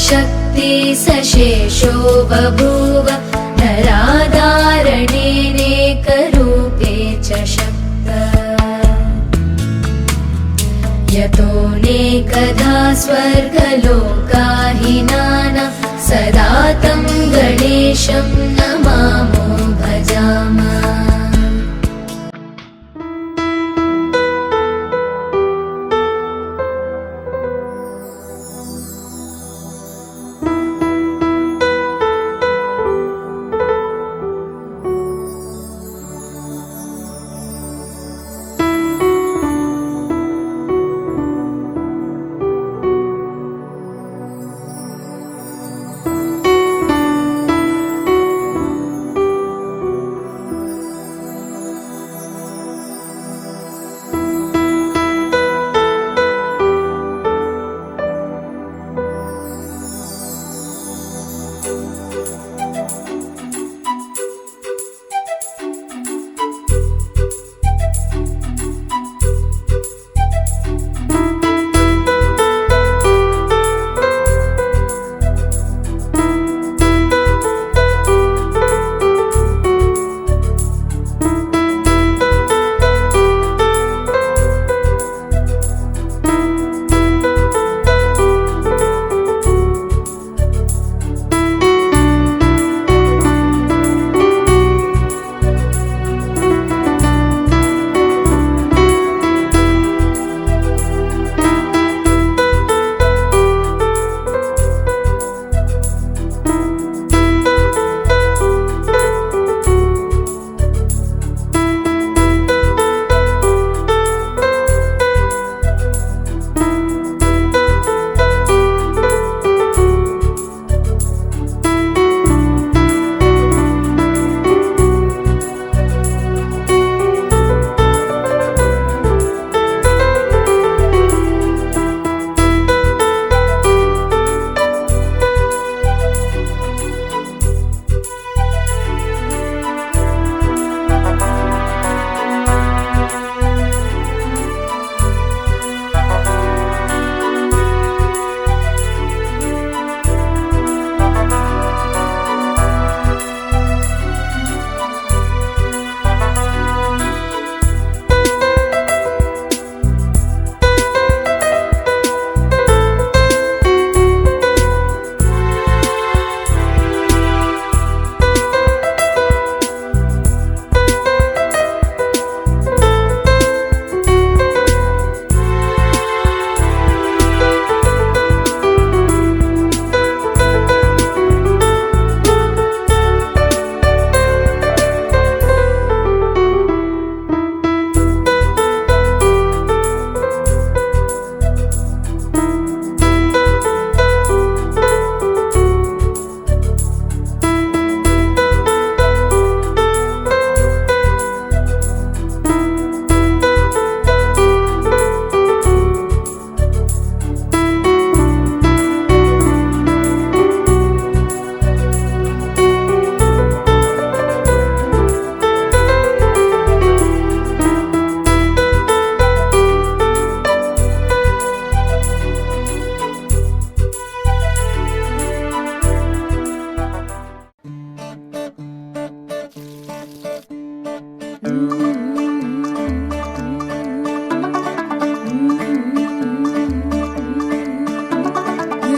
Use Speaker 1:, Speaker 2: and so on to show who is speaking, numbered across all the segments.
Speaker 1: शक्ति सशेषो बभूव नराधारणेनेकरूपे च शक्त यतोऽनेकधा स्वर्गलोकाहिनानां सदा तं गणेशं नमामो भजामः।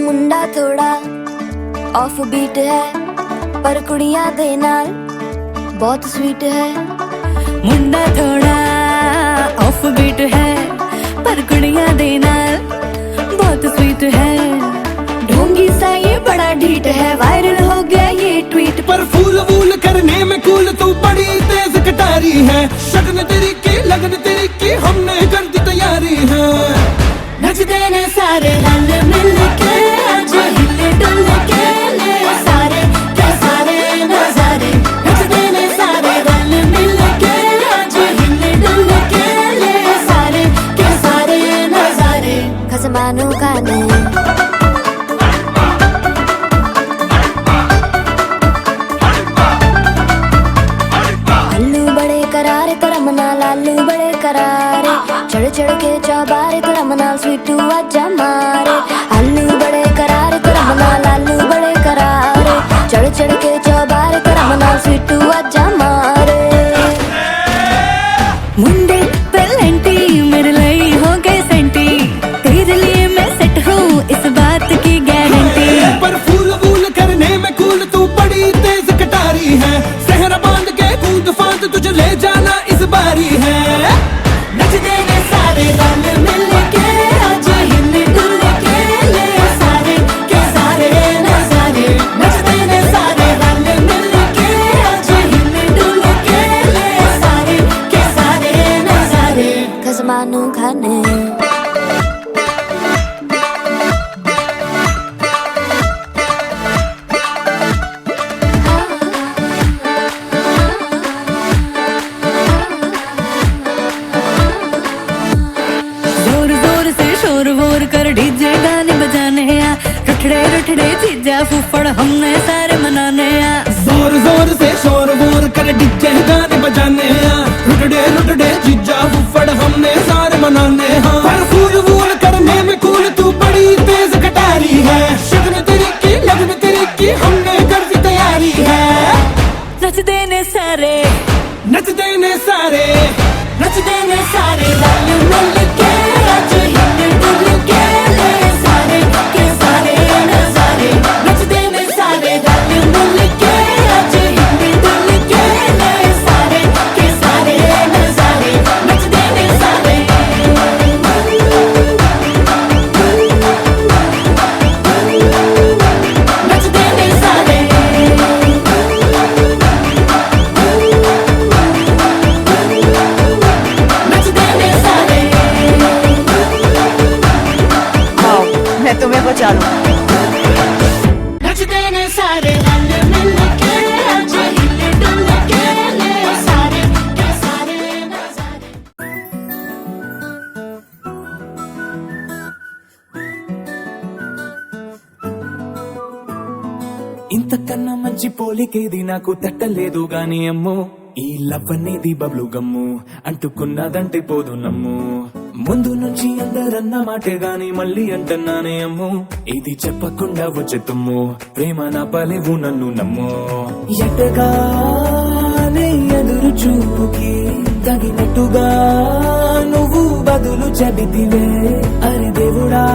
Speaker 2: मुंडा थोड़ा ऑफ बीट है पर कुड़ियां दे नाल बहुत स्वीट है।
Speaker 3: मुंडा थोड़ा ऑफ बीट है पर कुड़ियां दे नाल बहुत स्वीट है।
Speaker 2: ढोंगी सा ये बड़ा ढीठ है, वायरल हो गया ये ट्वीट
Speaker 4: पर फूल वूल करने में कूल तू बड़ी तेज कटारी है। शगन तेरी की लगन तेरी की हमने कर दी तैयारी है।
Speaker 2: नचते ने सारे रल मिल के आज हिले डुल के ले सारे के सारे नजारे। नचते ने सारे रल मिल के आज हिले डुल के ले सारे के सारे नजारे। खसमानों का नहीं लालू बड़े करारे चढ़ चढ़ के चौबारे तेरा मनाल स्वीटू आजा मारे। आलू बड़े करारे तेरा मनाल
Speaker 3: बहाने। जोर जोर से शोर वोर कर डीजे गाने बजाने आ, रठड़े रठड़े जीजा फूफड़ हमने सारे मनाने आ।
Speaker 4: जोर जोर से शोर वोर कर डीजे गाने बजाने हैं, रुटड़े रुटड़े जीजा फुफड़ हमने सारे मनाने हैं। पर फूल वूल करने में कूल तू बड़ी तेज कटारी है, शगन तेरी की लगन तेरी की हमने कर दी तैयारी है।
Speaker 3: नच देने सारे
Speaker 4: नच देने सारे
Speaker 2: नच देने सारे रल मिल के आज हिल डुल के ले सारे के सारे नजारे। नच देने सारे रल मिल के आज हिल डुल के ले सारे के सारे नजारे। नच देने सारे नच देने सारे नच देने सारे।
Speaker 5: आओ मैं तुम्हें बचा लूं।
Speaker 2: नच देने सारे रल मिल के आज हिल डुल के ले सारे के सारे नजारे।
Speaker 6: ఇంతకన్నా మంచి పోలికేది నాకు తట్టలేదు గాని అమ్మో, ఈ లవ్ అనేది బబ్లు గమ్ము అంటుకున్నదంటే పోదు నమ్ము. ముందు నుంచి అందరన్న మాటే గాని మళ్ళీ అంటున్నానే అమ్ము, ఇది చెప్పకుండా వచ్చే తుమ్ము ప్రేమ నా పలేవు నన్ను నమ్ము. ఎటగానే ఎదురు చూపుకి తగినట్టుగా నువ్వు బదులు చెబితివే. అరే దేవుడా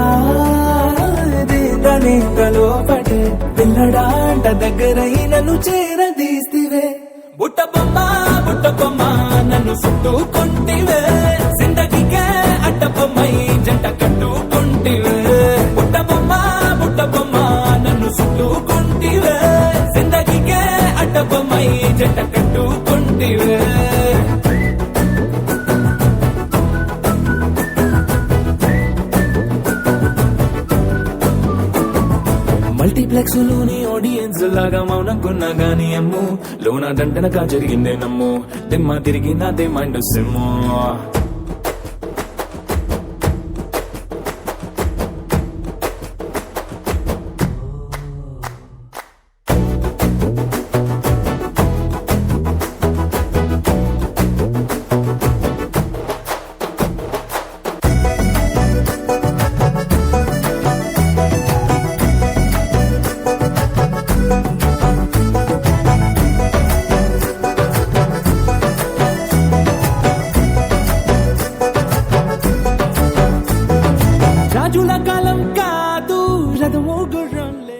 Speaker 6: తనే కలోపటే పిల్లడాంట దగ్గరై నన్ను చేరదీస్తివే. బుట్ట బొమ్మ నన్ను చుట్టుకుంటివే, జిందగీకే అడ్డ బొమ్మై జంట కట్టుకుంటివే. బుట్ట బొమ్మ నన్ను చుట్టుకుంటివే, జిందగీకే అడ్డ బొమ్మై జంట కట్టుకుంటివే. మల్టీప్లెక్స్ లోని ఆడియన్స్ లాగా మౌనంకున్నా గాని అమ్ము, లోన దండనగా జరిగిందే నమ్ము, దిమ్మ తిరిగి నాదే మైండ్ సిమ్ము. రాజుల కాలం కాదు రథము గుర్రంలే.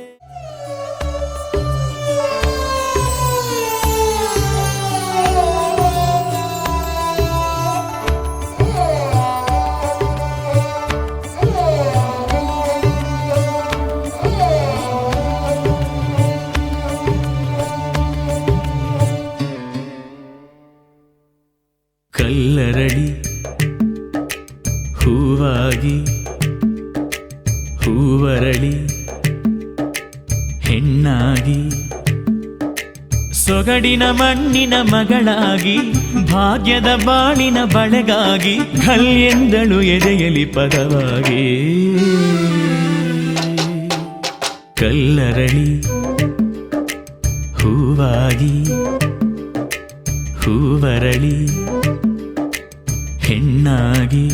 Speaker 7: ಕಲ್ಲರಳಿ ಹೂವಾಗಿ ಹೂವರಳಿ ಹೆಣ್ಣಾಗಿ ಸೊಗಡಿನ ಮಣ್ಣಿನ ಮಗಳಾಗಿ ಭಾಗ್ಯದ ಬಾಳಿನ ಬಳೆಗಾಗಿ ಕಲ್ಲೆಂದಳು ಎದೆಯಲಿ ಪದವಾಗಿ. ಕಲ್ಲರಳಿ ಹೂವಾಗಿ ಹೂವರಳಿ ಹೆಣ್ಣಾಗಿ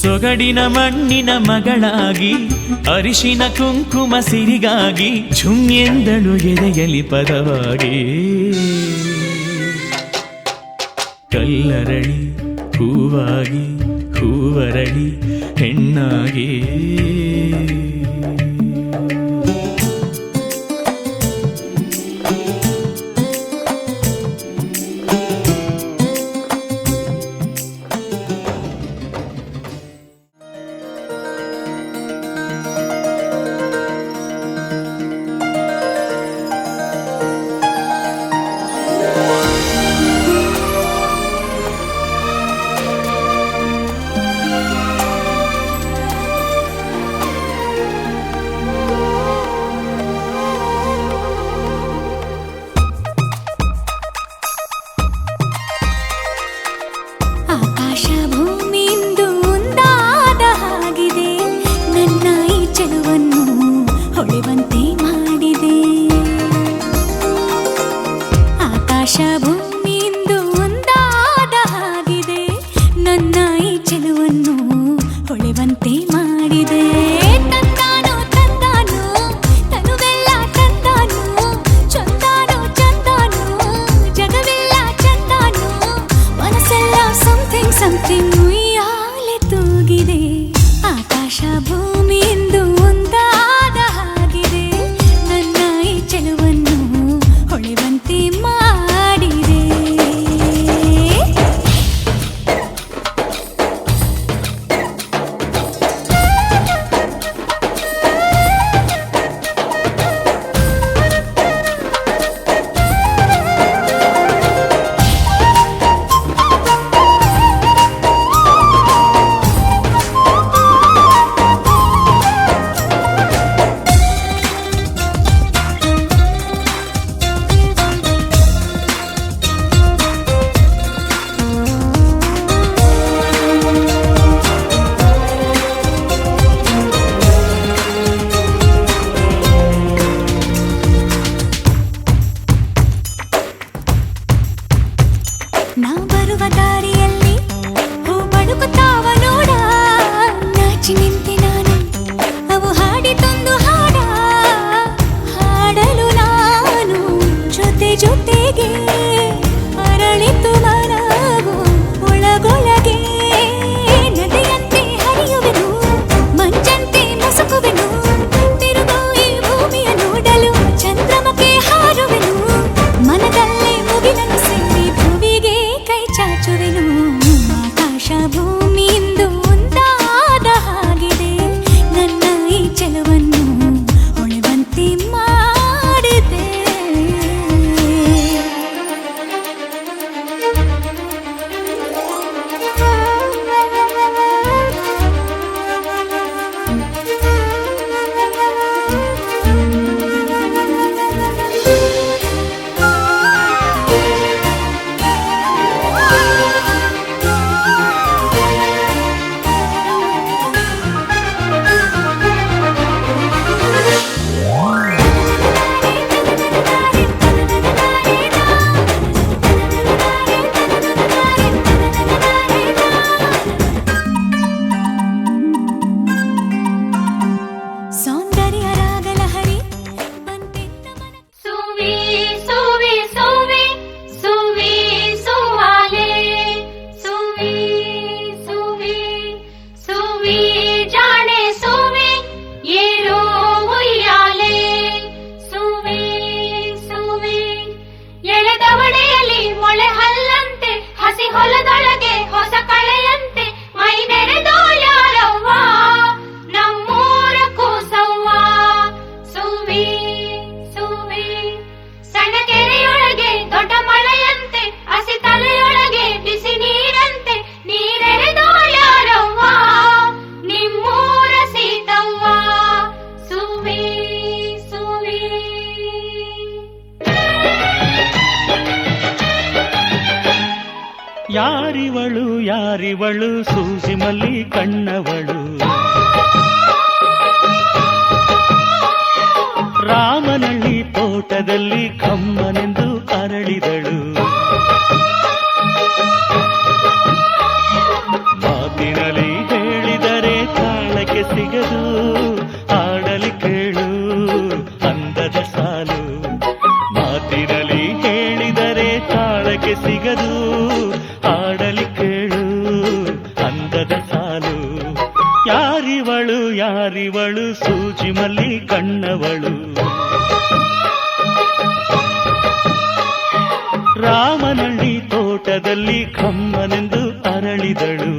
Speaker 7: ಸೊಗಡಿನ ಮಣ್ಣಿನ ಮಗಳಾಗಿ ಅರಿಶಿನ ಕುಂಕುಮ ಸಿರಿಗಾಗಿ ಝುಮ್ಯೆಂದಳು ಎದೆಯಲಿ ಪದವಾಗಿ. ಕಲ್ಲರಳಿ ಹೂವಾಗಿ ಹೂವರಳಿ ಹೆಣ್ಣಾಗಿ.
Speaker 2: ಭೂಮಿಯಿಂದ ಒಂದಾದ ಹಾಗಿದೆ ನನ್ನ ಈ ಚೆಲುವನ್ನು ಹೊಳೆವಂತೆ ಮಾಡಿದೆ ತಂದಾನು ತಂದಾನು ತನುವೆಲ್ಲ ತಂದಾನು ಚಂದಾನು ಚಂದಾನು ಜಗವೆಲ್ಲ ಚಂದಾನು ಮನಸ್ಸೆಲ್ಲ ಸಮಥಿಂಗ್ ಸಮಥಿಂಗ್ ಉಯ್ಯಾಲೆ ತೂಗಿದೆ ಆಕಾಶ ಭೂಮಿಯಿಂದ ಒಂದಾದ ಹಾಗಿದೆ ನನ್ನ ಈ ಚೆಲುವನ್ನು ಹೊಳೆವಂತೆ ಮಾಡಿದೆ ನಾ ಬರುವ ದಾರಿಯಲ್ಲಿ ಹೂ ಬಡುಕುತ್ತಾವ ನೋಡ ನಾಚಿ ನಿಂತೆ ನಾನು ಅವು ಹಾಡಿತೊಂದು ಹಾಡ ಹಾಡಲು ನಾನು ಜೊತೆ ಜೊತೆಗೆ ಅರಳಿತು ಮನವು ಒಳಗೊಳಗೆ ನದಿಯಂತೆ ಹರಿಯುವೆನು ಮಂಜಂತೆ ಮುಸುಕುವೆನು ತಿರುಗೋ ಈ ಭೂಮಿಯ ನೋಡಲು ಚಂದ್ರಮಕ್ಕೆ ಹಾರುವೆನು ಮನದಲ್ಲೇ ಮುಗಿಲನ್ನು ಸೇರಿ ಭುವಿಗೆ ಕೈ ಚಾಚುವೆನು ಆಕಾಶ ಭೂಮಿಯಿಂದ ಒಂದಾದ ಹಾಗಿದೆ ನನ್ನ ಈ ಚೆಲುವನ್ನು ಹೊಳೆವಂತೆ ಮಾಡಿದೆ ಸೌಂದರ್ಯ ರಾಗಲಹರಿ ಬಂತೆನ್ನ ಮನ
Speaker 1: ಸುವಿ ಸುವಿ ಸುವಿ ಸುವಿ ಸುವಾಲೆ ಸುವಿ ಸುವಿ ಸುವಿ ಜಾಣೆ ಸುವಿ ಏರೋ ಉಯ್ಯಾಲೆ ಸುವಿ ಸುವಿ ಎಳೆದವಡೆಯಲ್ಲಿ ಮೊಳೆ ಹಲ್ಲಂತೆ ಹಸಿ ಹೊಲದೊಳಗೆ ಹೊಸ ಕಳೆಯಂತೆ ಮೈ ನೆರೆದೋ ಯಾರವ್ವ ನಮ್ಮೂರ ಕೂಸವ್ವ ಸುವಿ ಸುವಿ ಸಣ್ಣ ಕೆರೆಯೊಳಗೆ ದೊಡ್ಡ ಮಳೆಯಂತೆ ಹಸಿ ತಲೆಯೊಳಗೆ ಬಿಸಿ ನೀರಂತೆ ನೀರೆರೆದೋ ಯಾರವ್ವ ನಿಮ್ಮೂರ ಸೀತವ್ವ ಸುವಿ ಸುವಿ
Speaker 7: ಯಾರಿವಳು ಯಾರಿವಳು ಸೂಸಿ ಮಲ್ಲಿ ಕಣ್ಣವಳು ರಾಮನಳ್ಳಿ ತೋಟದಲ್ಲಿ ಕಮ್ಮನೆಂದು ಅರಳಿದಳು ಮಾತಿನಲ್ಲಿ ಹೇಳಿದರೆ ತಾಳಕ್ಕೆ ಸಿಗದು ಆಡಲಿ ಕೇಳು ಅಂದದ ಸಾಲು ಮಾತಿನಲ್ಲಿ ಹೇಳಿದರೆ ತಾಳಕ್ಕೆ ಸಿಗದು ಆಡಲಿ ಕೇಳು ಅಂದದ ಸಾಲು ಯಾರಿವಳು ಯಾರಿವಳು ಸೂಜಿ ಮಲ್ಲಿ ಕಣ್ಣವಳು ರಾಮನಳ್ಳಿ ತೋಟದಲ್ಲಿ ಕಮ್ಮನೆಂದು ಅರಳಿದಳು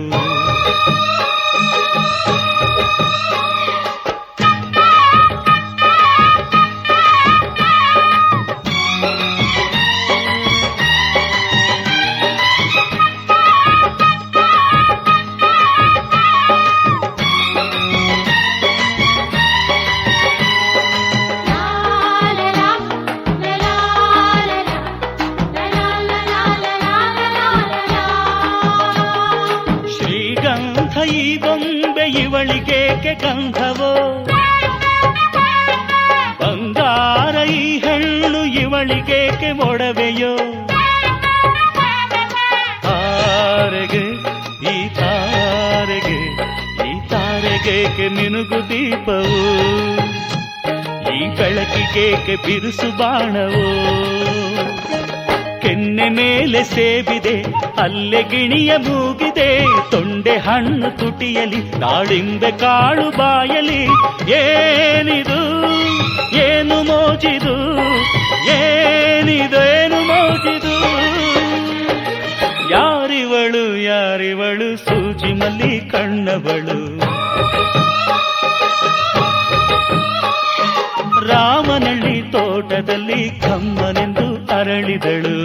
Speaker 7: ಈ ಬೊಂಬೆ ಇವಳಿಗೇಕೆ ಗಂಧವೋ ಬಂಗಾರ ಈ ಹೆಣ್ಣು ಇವಳಿಗೇಕೆ ಮೊಡವೆಯೋ ಈ ತಾರೆಗೇಕೆ ಮಿನುಗು ದೀಪವು, ಈ ಬೆಳಕಿಗೇಕೆ ಬಿರುಸು ಬಾಣವು. ಕೆನ್ನೆ ಮೇಲೆ ಸೇಬಿದೆ, ಅಲ್ಲೆ ಗಿಣಿಯ ಮೂಗಿದೆ, ತೊಂಡೆ ಹಣ್ಣು ತುಟಿಯಲಿ, ದಾಳಿಂಬೆ ಕಾಳು ಬಾಯಲಿ. ಏನಿದು ಏನು ಮೋಜಿದು, ಏನು ಮೋಜಿದು. ಯಾರಿವಳು ಸೂಜಿ ಮಲ್ಲಿ ಕಣ್ಣವಳು, ರಾಮನಳ್ಳಿ ತೋಟದಲ್ಲಿ ಕಮ್ಮನೆಂದು ಅರಳಿದಳು.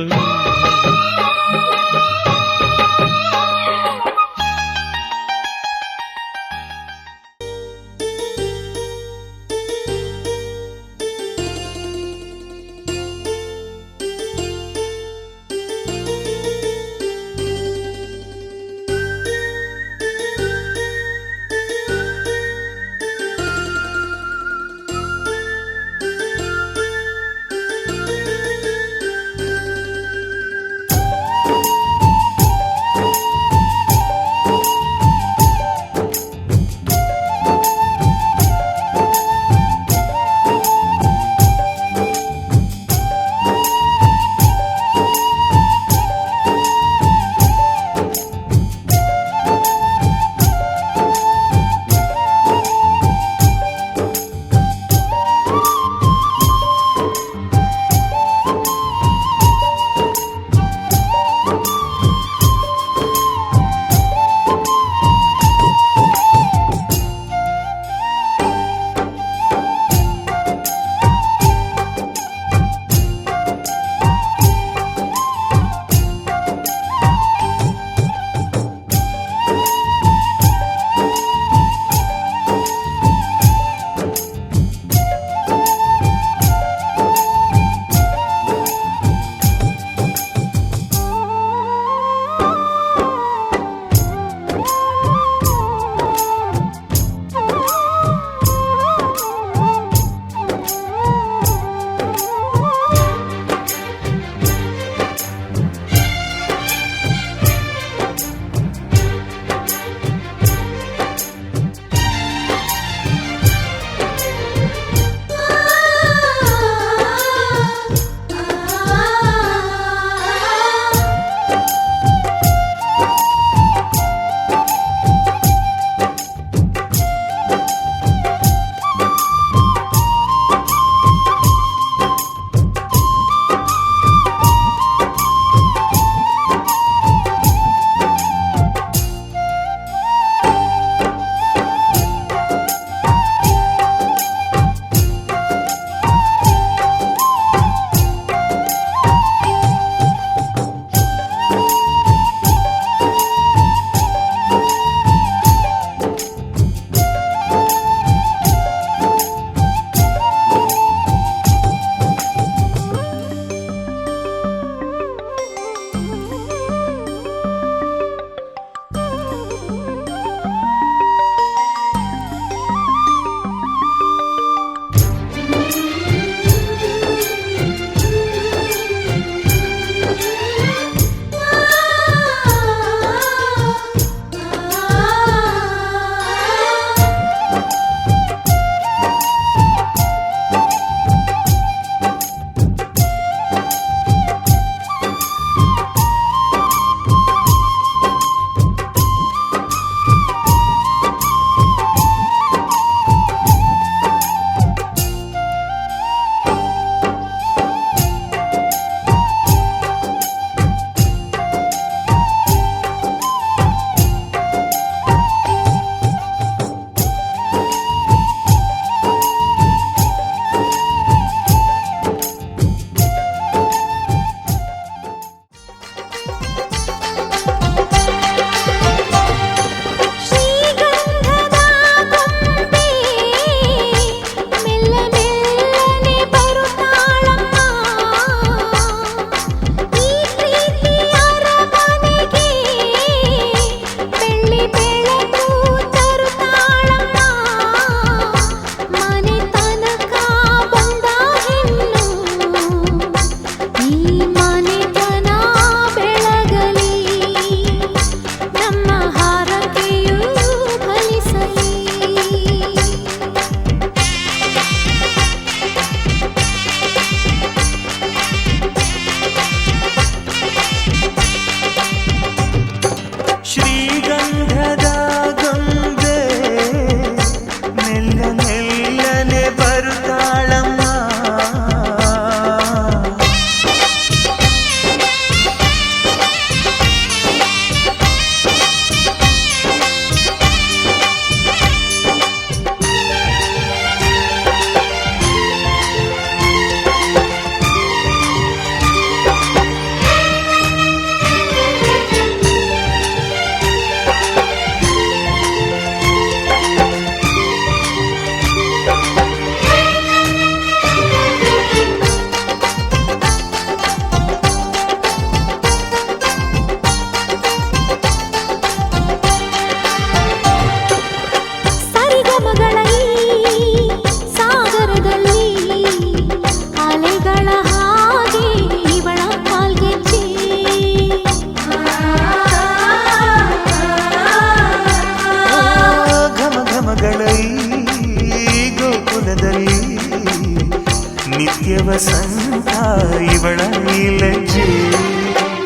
Speaker 8: ಇವಳ ಈ ಲಜ್ಜೆ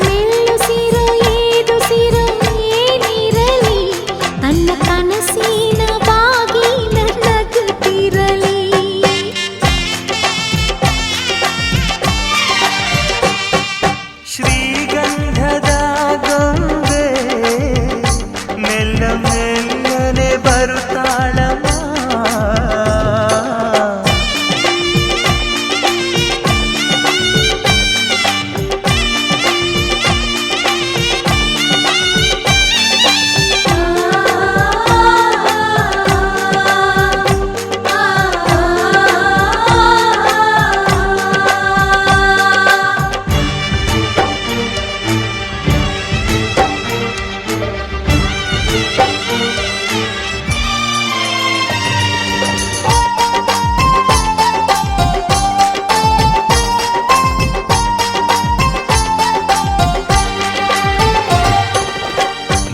Speaker 1: ಮೆಲ್ಲುಸಿರೋ ಏದುಸಿರೋ ಏನಿರಲಿ ತನ್ನ ಕನಸಿನ ಬಾಗಿಲ ನಗುತ್ತಿರಲಿ
Speaker 8: ಶ್ರೀಗಂಧದ ಗೊಂಬೆ ಮೆಲ್ಲ ಮೆಲ್ಲನೆ ಬರುತ್ತಾಳಮ್ಮ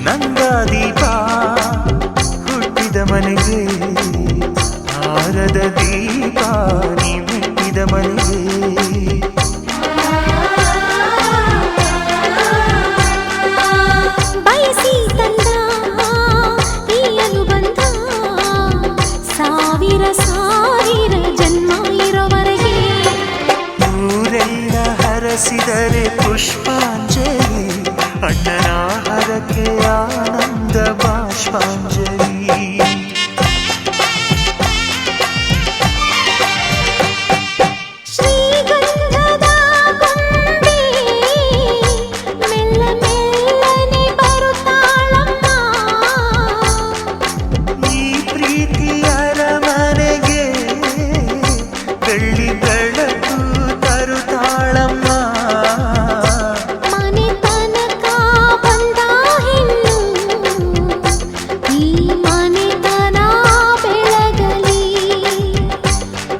Speaker 8: ನಂದಾದೀಪ ಹುಟ್ಟಿದ ಮನೆಗೆ ಹಾರದ ದೀಪ ನೀ ಮೆಟ್ಟಿದ ಮನೆಗೆ
Speaker 1: ಬಯಸಿ ತಂದ ಈ ಅನುಬಂಧ ಸಾವಿರ ಸಾವಿರ ಜನ್ಮ ಇರೋವರೆಗೆ
Speaker 8: ಊರೆಲ್ಲ ಹರಸಿದರೆ ಪುಷ್ಪಾಂಜಲಿ ಅಣ್ಣನ ಹರಕೆ ಆನಂದ ಬಾಷ್ಪಾಂಜಲಿ
Speaker 1: ಶ್ರೀಗಂಧದ ಗೊಂಬೆ ಮೆಲ್ಲ ಮೆಲ್ಲನೆ ಬರುತ್ತಾಳಮ್ಮ
Speaker 8: ಈ ಪ್ರೀತಿಯ ಅರಮನೆಗೆ ಬೆಳ್ಳಿ ಬೆಳಕು ತರುತ್ತಾಳಮ್ಮ
Speaker 1: ಮನೆ ತನಕ ಬಂದ ಹೆಣ್ಣು ಈ ಮನೆತನ ಬೆಳಗಲಿ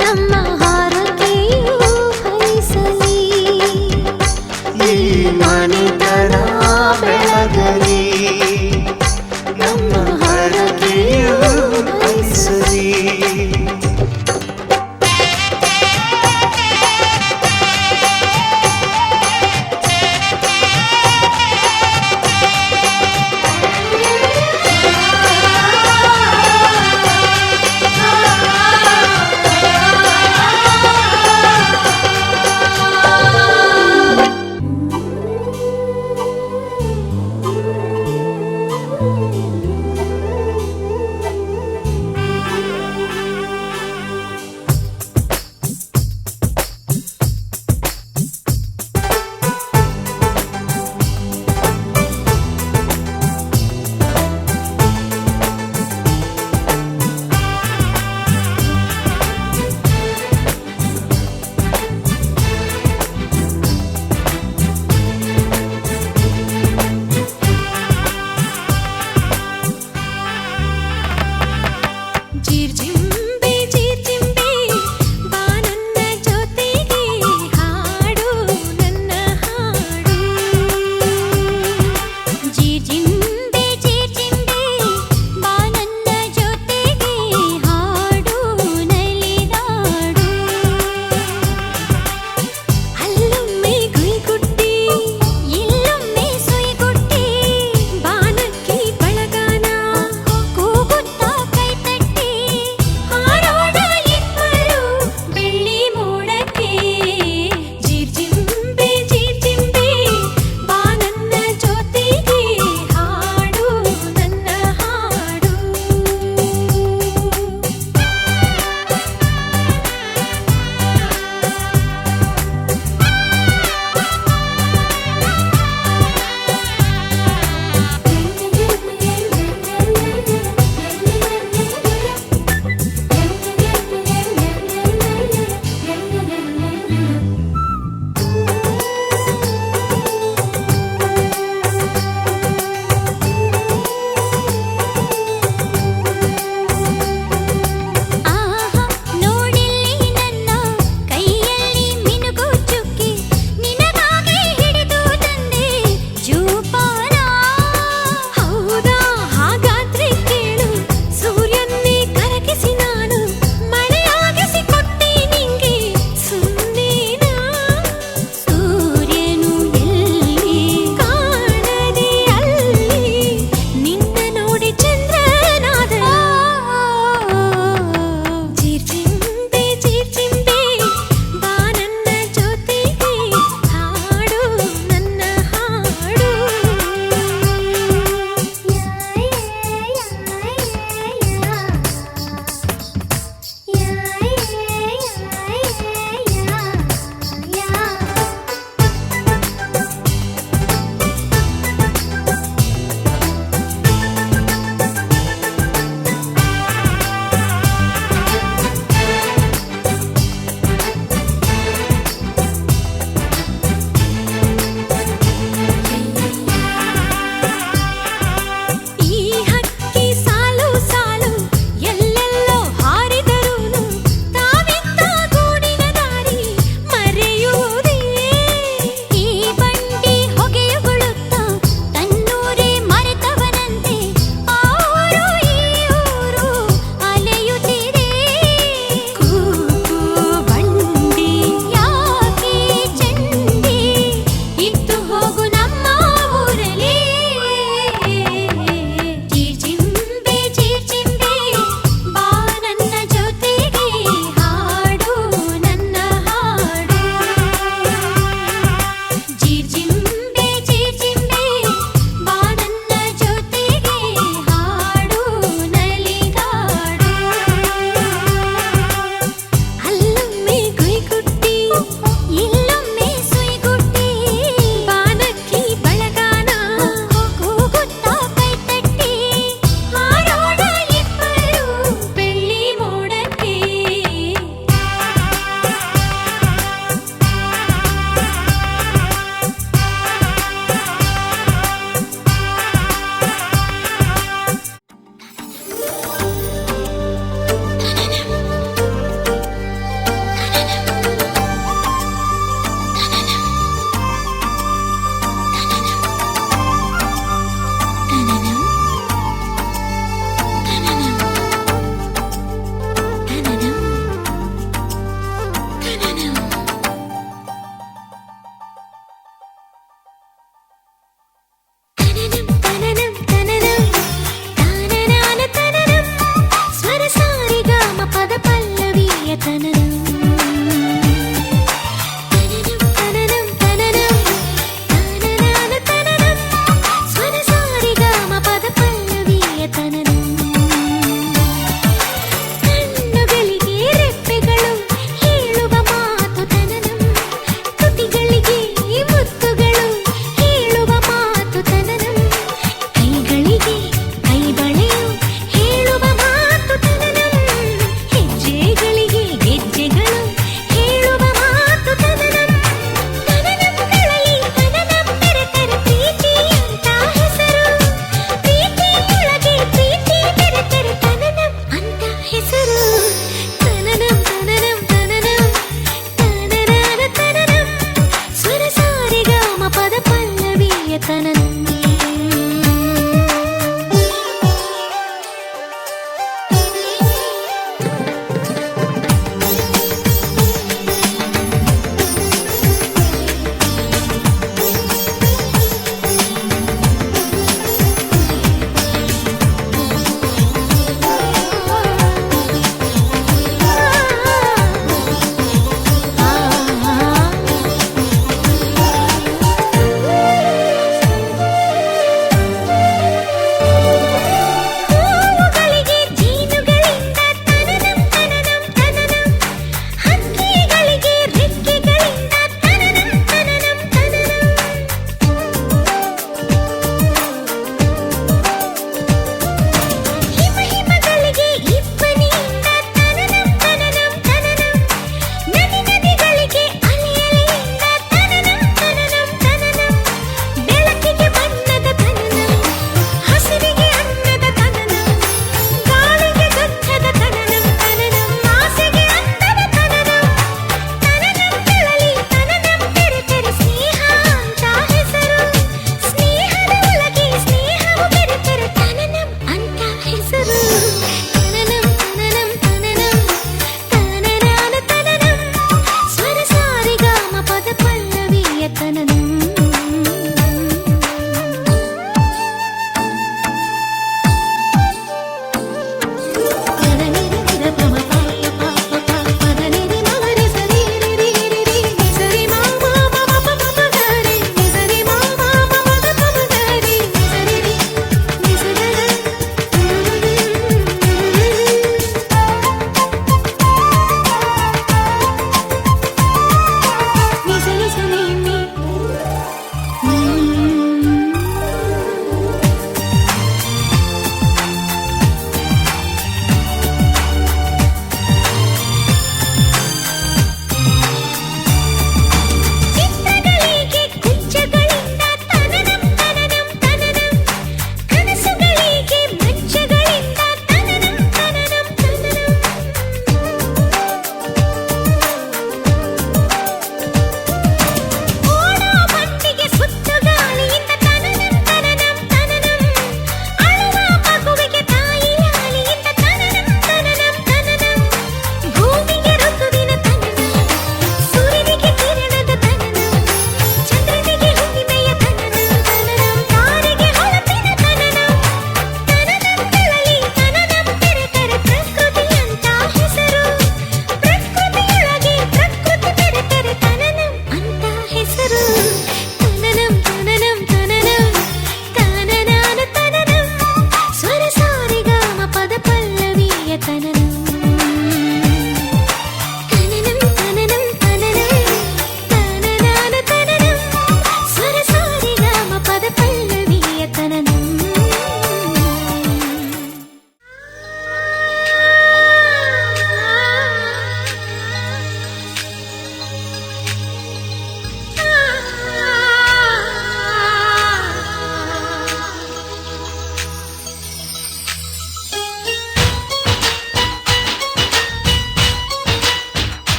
Speaker 1: ನಮ್ಮ ಹಾರಕೆಯು ಫಲಿಸಲಿ
Speaker 8: ಈ ಮನೆತನ ಬೆಳಗಲಿ ನಮ್ಮ ಹರಕೆಯು ಫಲಿಸಲಿ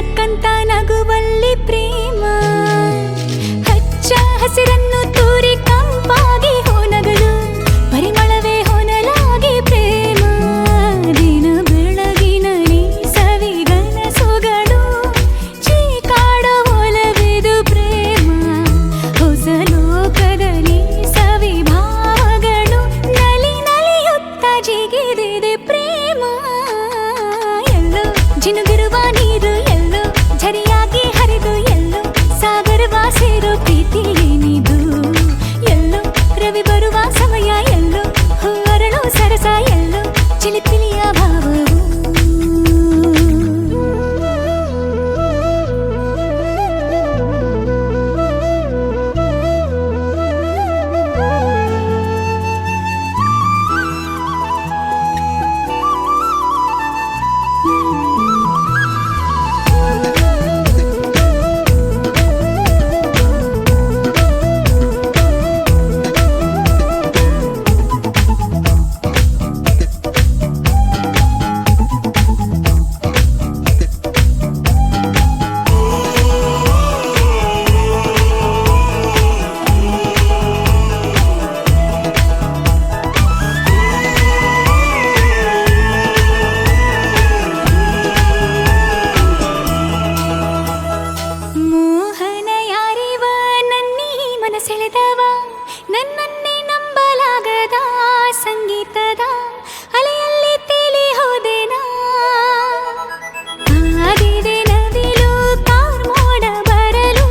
Speaker 1: ನಕ್ಕಂತ ನಗುವಲ್ಲಿ ಪ್ರೇಮ ಹಚ್ಚ ಹಸಿರನ್ನು ತೂರಿ ಕಂಪಾಗಿ ಹೋನಗಲು ಪರಿಮಳವೇ ಹೊನಲಾಗಿ ಪ್ರೇಮ ದಿನ ಬೆಳಗಿನಲ್ಲಿ ಸವಿಗನಸುಗಳು ಚೀಕಾಡೋ ಒಲವಿದು ಪ್ರೇಮ ಹೊಸ ಲೋಕದಲ್ಲಿ ಸವಿಭಾವಗಳು ನಲಿ ನಲಿಯುತ್ತ ಜಿಗಿದಿದೆ ಪ್ರೇಮ ಎಲ್ಲೋ ಜಿನುಗಿರುವ ನೀರು ಎಲ್ಲೋ ಝರಿಯಾಗಿ ಹರಿದು ಎಲ್ಲೋ ಸಾಗರವ ಸೇರೋ ಪ್ರೀತಿ ಏನಿದು ಎಲ್ಲೋ ರವಿ ಬರುವ ಸಮಯ ಎಲ್ಲೋ ಹೊರಳೋ ಸರಸ ಎಲ್ಲೋ ಚಿಲಿಪಿಲಿಯ ಭಾವವು ಮೋಹನ ಯಾರಿವ ನನ್ನೀ ಮನಸೆಳೆದವ ನನ್ನನ್ನೇ ನಂಬಲಾಗದ ಸಂಗೀತದ ಅಲೆಯಲ್ಲಿ ತೇಲಿ ಹೋದೆನಾ ಕಾದಿದೆ ನವಿಲು ಕಾರ್ಮೋಡ ಬರಲು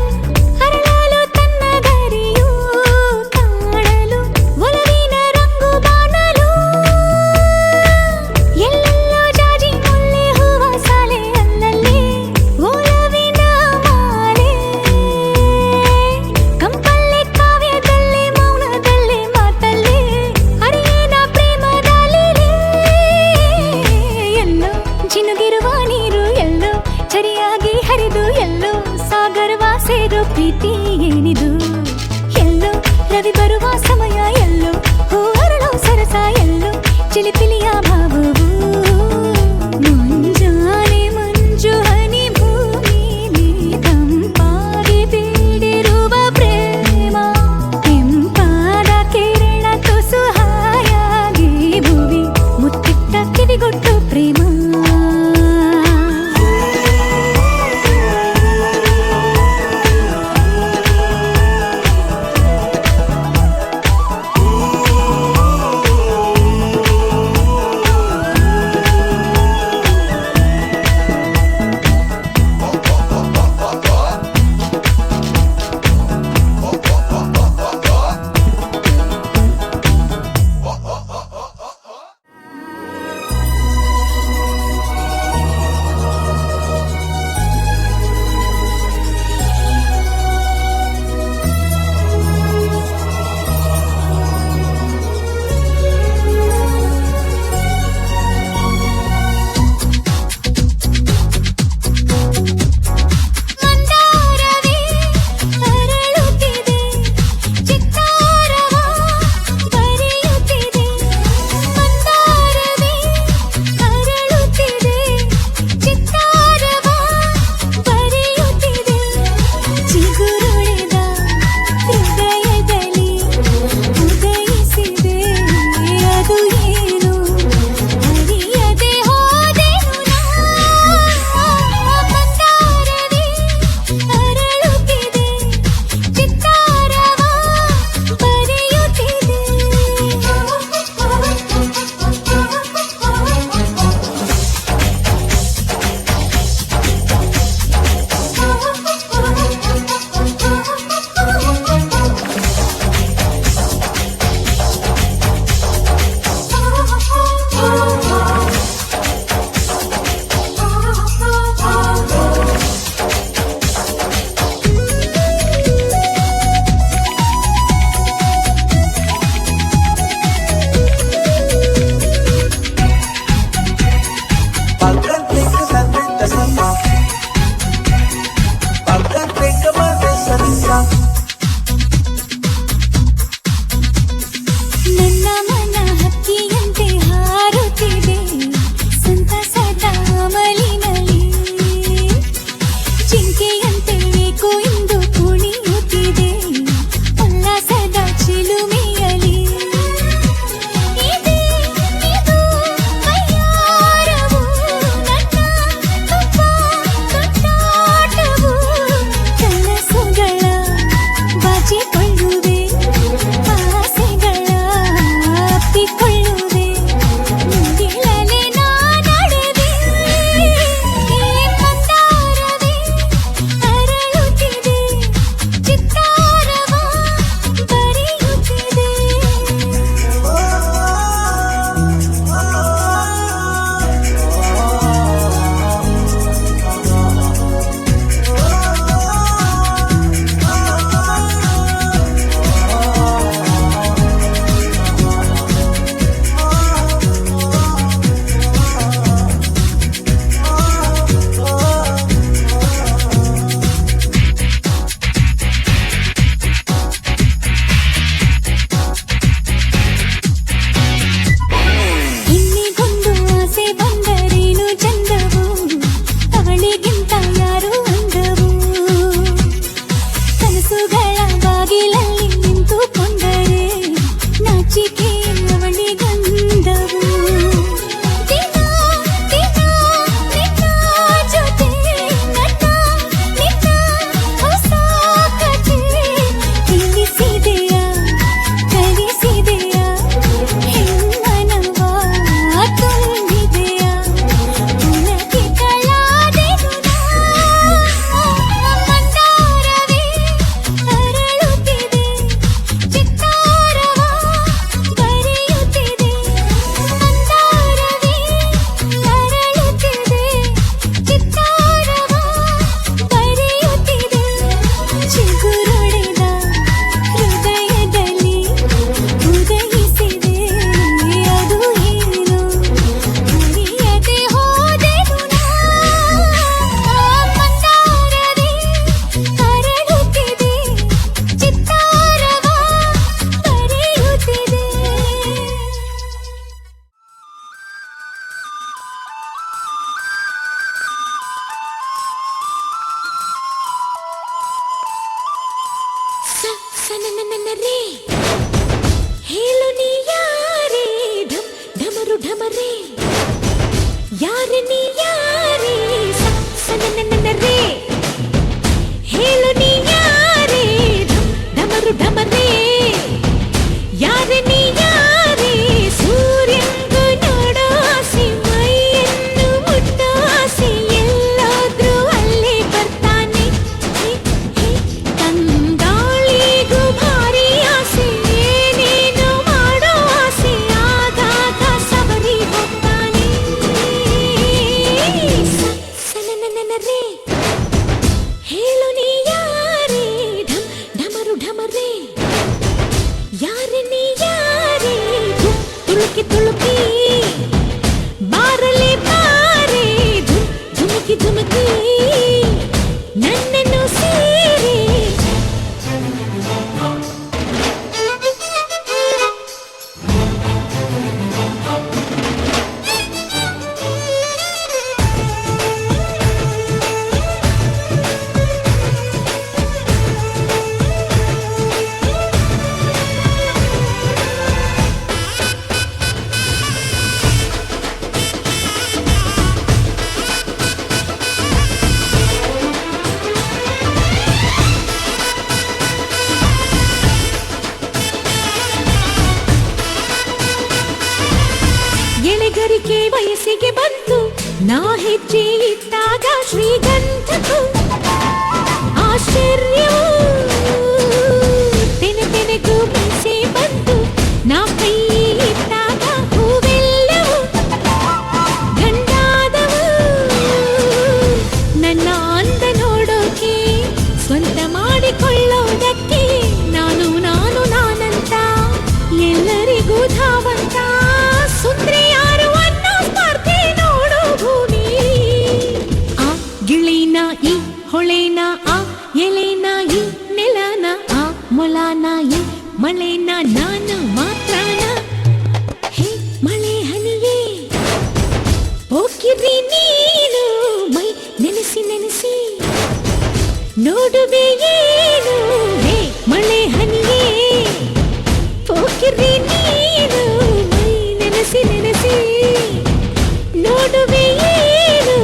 Speaker 1: ಅರಳಲು ತನ್ನ ಗರಿಯು ಕಾಣಲು ಒಲವಿನ ರಂಗು ಬಾಣಲು ಎಲ್ಲೆಲ್ಲೋ ಜಾಜಿ ಮುಲ್ಲೆ ಹೂವ ಸಾಲೆ ಅಲ್ಲಲ್ಲಿ ಒಲವಿನ ಮಾಲೆ ಕಂಪಲ್ಲಿ ಕಾವ್ಯದಲ್ಲಿ ಮೌನದಲ್ಲಿ ಮಾತಲ್ಲಿ ಅರಿಯೇನ ಪ್ರೇಮದಲ್ಲಿ ಎಲ್ಲೋ ಜಿನುಗಿರುವ ನೀರು ಎಲ್ಲೋ ಚರಿಯಾಗಿ ಹರಿದು ಎಲ್ಲೋ ಸಾಗರವ ಸೇರೋ ಪ್ರೀತಿ ಏನಿದು ಎಲ್ಲೋ ರವಿ ಬರುವ ಸಮಯ ಎಲ್ಲೋ ಹೊರಳೋ ಸರಸ ಎಲ್ಲೋ ಚಿಲಿಪಿಲಿಯ ಭಾವವು ಮುಂಜಾನೆ ಮಂಜು ಹನಿ ಭೂಮಿಲಿ ತಂಪಾಗಿ ಬೀಡಿರುವ ಪ್ರೇಮ ಕೆಂಪಾದ ಕಿರಣ ತುಸು ಹಾಯಾಗಿ ಭೂಮಿ ಮುತ್ತಿಟ್ಟ ಕಿವಿಗೊಟ್ಟು ಪ್ರೇಮ ನನ್ನರೇ ಹೇಳು ನೀ ಯಾರೇ ಢಮ್ ಢಮರು ಢಮರೇ ಯಾರೆ ನೀ ಯಾರೇ ನನ್ನರೇ ಹೇಳು ನೀ ಯಾರೇ ಢಮ್ ಢಮರು ಢಮರೇ ಯಾರೆ ನೀ ಯಾರೇ ಸೂರ್ಯಂಗು ನೋಡೋ ಆಸೆ ಮೈಯನ್ನು ಮುಟ್ಟೋ ಆಸೆ ಎಲ್ಲಾದ್ರೂ ಅಲ್ಲೇ ಬರ್ತಾನೆ ತಂಗಾಳಿಗೂ ಭಾರಿ ಆಸೆ ಏನೇನು ಮಾಡೋ ಆಸೆ ಆಗಾಗ ಸವರಿ ಹೋಗ್ತಾನೆ ಸನನನನರೇ ಹೇಳು ನೀ ಯಾರೇ ಢಮ್ ಢಮರು ಢಮರೇ ಯಾರೆ ನೀ ಯಾರೇ ತುಳುಕಿ ತುಳುಕಿ ಬಾರಲೆ ಬಾರೆ ಧುಮುಕಿ ಧುಮುಕಿ ನನ್ನನ್ನು ಸೇರಿ ಎಳೆಗರಿಕೆ ವಯಸ್ಸಿಗೆ ಬಂತು ನಾ ಹೆಜ್ಜೆ ಇಟ್ಟಾಗ ಶ್ರೀಗಂಧಕ್ಕೂ ಆಶ್ಚರ್ಯವೂ ತೆನೆ ತೆನೆಗೂ ಮೀಸೆ ಬಂತು ನಾ ಕೈ ಇಟ್ಟಾಗ ಹೂವೆಲ್ಲವೂ ಗಂಡಾದವು ನನ್ನ ಅಂದ ನೋಡೋಕೆ ಸ್ವಂತ ಮಾಡಿಕೊಳ್ಳೋದಕ್ಕೆ ನಾನು ನಾನು ನಾನಂತ ಎಲ್ಲರಿಗೂ ಧಾವಂತ ಸುಂದ್ರಿ ಯಾರು ಅನ್ನೋ ಸ್ಪರ್ಧೆ ನೋಡು ಭೂಮಿ ಆ ಗಿಳಿನ ಈ ಹೊಳೆನ ಆ ಎಲೆನ ಈ ನೆಲನ ಆ ಮೊಲನ ಈ ಮಳೆನ ನಾನು ಮಾತ್ರನ ಹೇ ಮಳೆ ಹನಿಯೇ ಹೋಗಿರಿ ನೀನು ಮೈ ನೆನೆಸಿ ನೆನೆಸಿ ನೋಡುವೆ ಏನು ಹೇ ಮಳೆ ಹನಿಯೇ ಹೋಗಿರಿ ನೀನು ಮೈ ನೆನೆಸಿ ನೆನೆಸಿ ನೋಡುವೆ ಏನು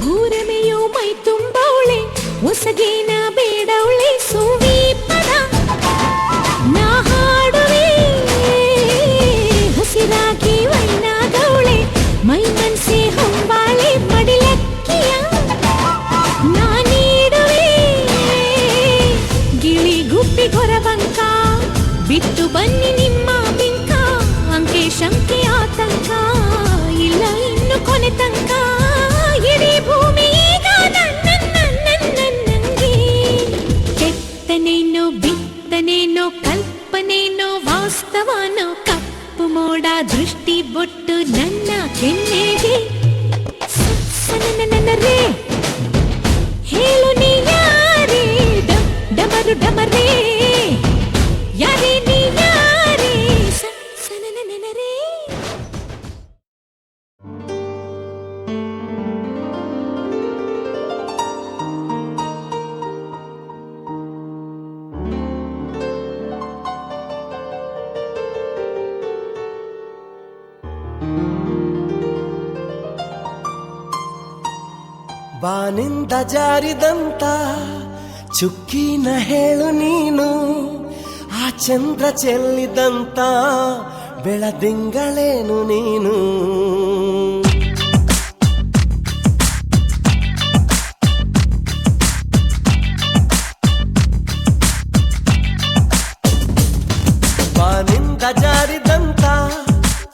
Speaker 1: ಭೂರಮೆಯೋ ಮೈ ತುಂಬವಳೆ ಹೊಸಗೇನ ಬೇಡವಳೆ ಸುವಿ ಪದ ನಾ ಹಾಡುವೆ ಹಸಿರಾಗಿ ವೈನಾಗವಳೆ ಮೈ ಮನ್ಸೆ ಹೊಂಬಾಳೆ ಮಡಿಲಕ್ಕಿಯ ನಾ ನೀಡುವೆ ಗಿಳಿ ಗುಪ್ಪಿ ಗೊರವಂಕ ಬಿಟ್ಟು ಬನ್ನಿ ನಿಮ್ಮ ಬಿಂಕ ಅಂಕೆ ಶಂಕೆ ಆತಂಕ ಇಲ್ಲ ಇನ್ನು ಕೊನೆ ತನಕ ಇಡೀ ಭೂಮಿ ಈಗ ನನ್ನಂಗೆ ಕೆತ್ತನೇನೋ ಬಿತ್ತನೇನೋ ಕಲ್ಪನೇನೋ ವಾಸ್ತವನೋ ಕಪ್ಪು ಮೋಡ ದೃಷ್ಟಿ ಬೊಟ್ಟು ನನ್ನ ಕೆನ್ನೆಗೆ ಸನನನರೇ ಹೇಳು ನೀ ಯಾರೇ ಡಮ್ ಡಮರು ಡಮರೇ ಯಾರೇ ನೀ ಯಾರೇ ಸನನನರೇ
Speaker 8: ಬಾನಿಂದ ಜಾರಿದಂತ ಚುಕ್ಕಿನ ಹೇಳು ನೀನು ಆ ಚಂದ್ರ ಚೆಲ್ಲಿದಂತ ಬೆಳದಿಂಗಳೇನು ನೀನು ಬಾನಿಂದ ಜಾರಿದಂತ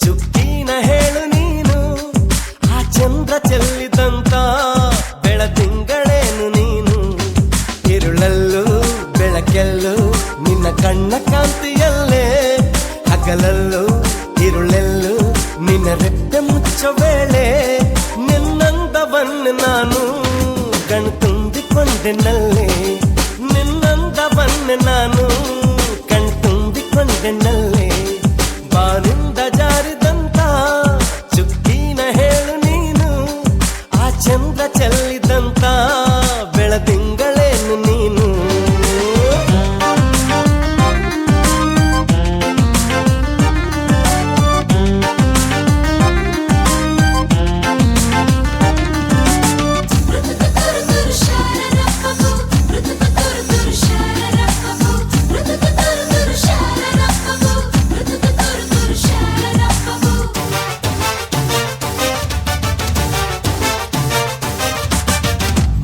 Speaker 8: ಚುಕ್ಕಿನ ಹೇಳು ನೀನು ಆ ಚಂದ್ರ ಚೆಲ್ಲಿದಂತ ಬೆಳದಿಂಗಳೇನು ನೀನು ರೆಪ್ಪೆ ಮುಚ್ಚೋ ವೇಳೆ ನಿನ್ನಂದವನ್ನು ನಾನು ಕಣ್ತುಂಬಿಕೊಂಡೆನಲ್ಲೇ ನಿನ್ನಂದವನ್ನು ನಾನು ಕಣ್ತುಂಬಿಕೊಂಡೆನಲ್ಲೇ ಬಾನಿಂದ ಜಾರಿದಂತ ಚುಕ್ಕಿನ ಹೇಳು ನೀನು ಆ ಚಂದ್ರ ಚೆಲ್ಲಿದಂತ ಬೆಳದಿಂಗಳೇನು ನೀನು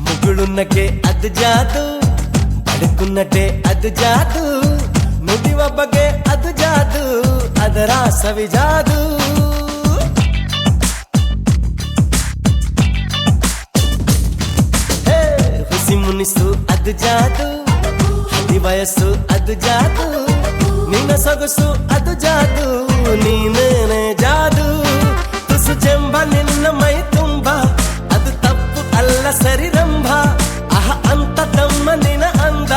Speaker 8: ಮುಗುಳುನಗೆ ಅದು ಜಾದು ಬಡುಕುನ್ನಟೆ ಅದು ಜಾದು ನುಡಿವ ಬಗೆ ಅದು ಜಾದು ಅದರ ಸವಿ ಜಾದು ಹುಸಿ ಮುನಿಸು ಅದು ಜಾದು ಹದಿ ವಯಸ್ಸು ಅದು ಜಾದು ನಿನ್ನ ಸೊಗಸು ಅದು ಜಾದು ನೀನೇನೆ ಜಾದು ತುಸು ಚೆಂಬ ನಿನ್ನ ಮೈ ತುಂಬ ಅದು ತಪ್ಪು ಅಲ್ಲ ಸರಿರಂಭ ಅಹ ಅಂತ ತಮ್ಮ ನಿನ ಅಂದ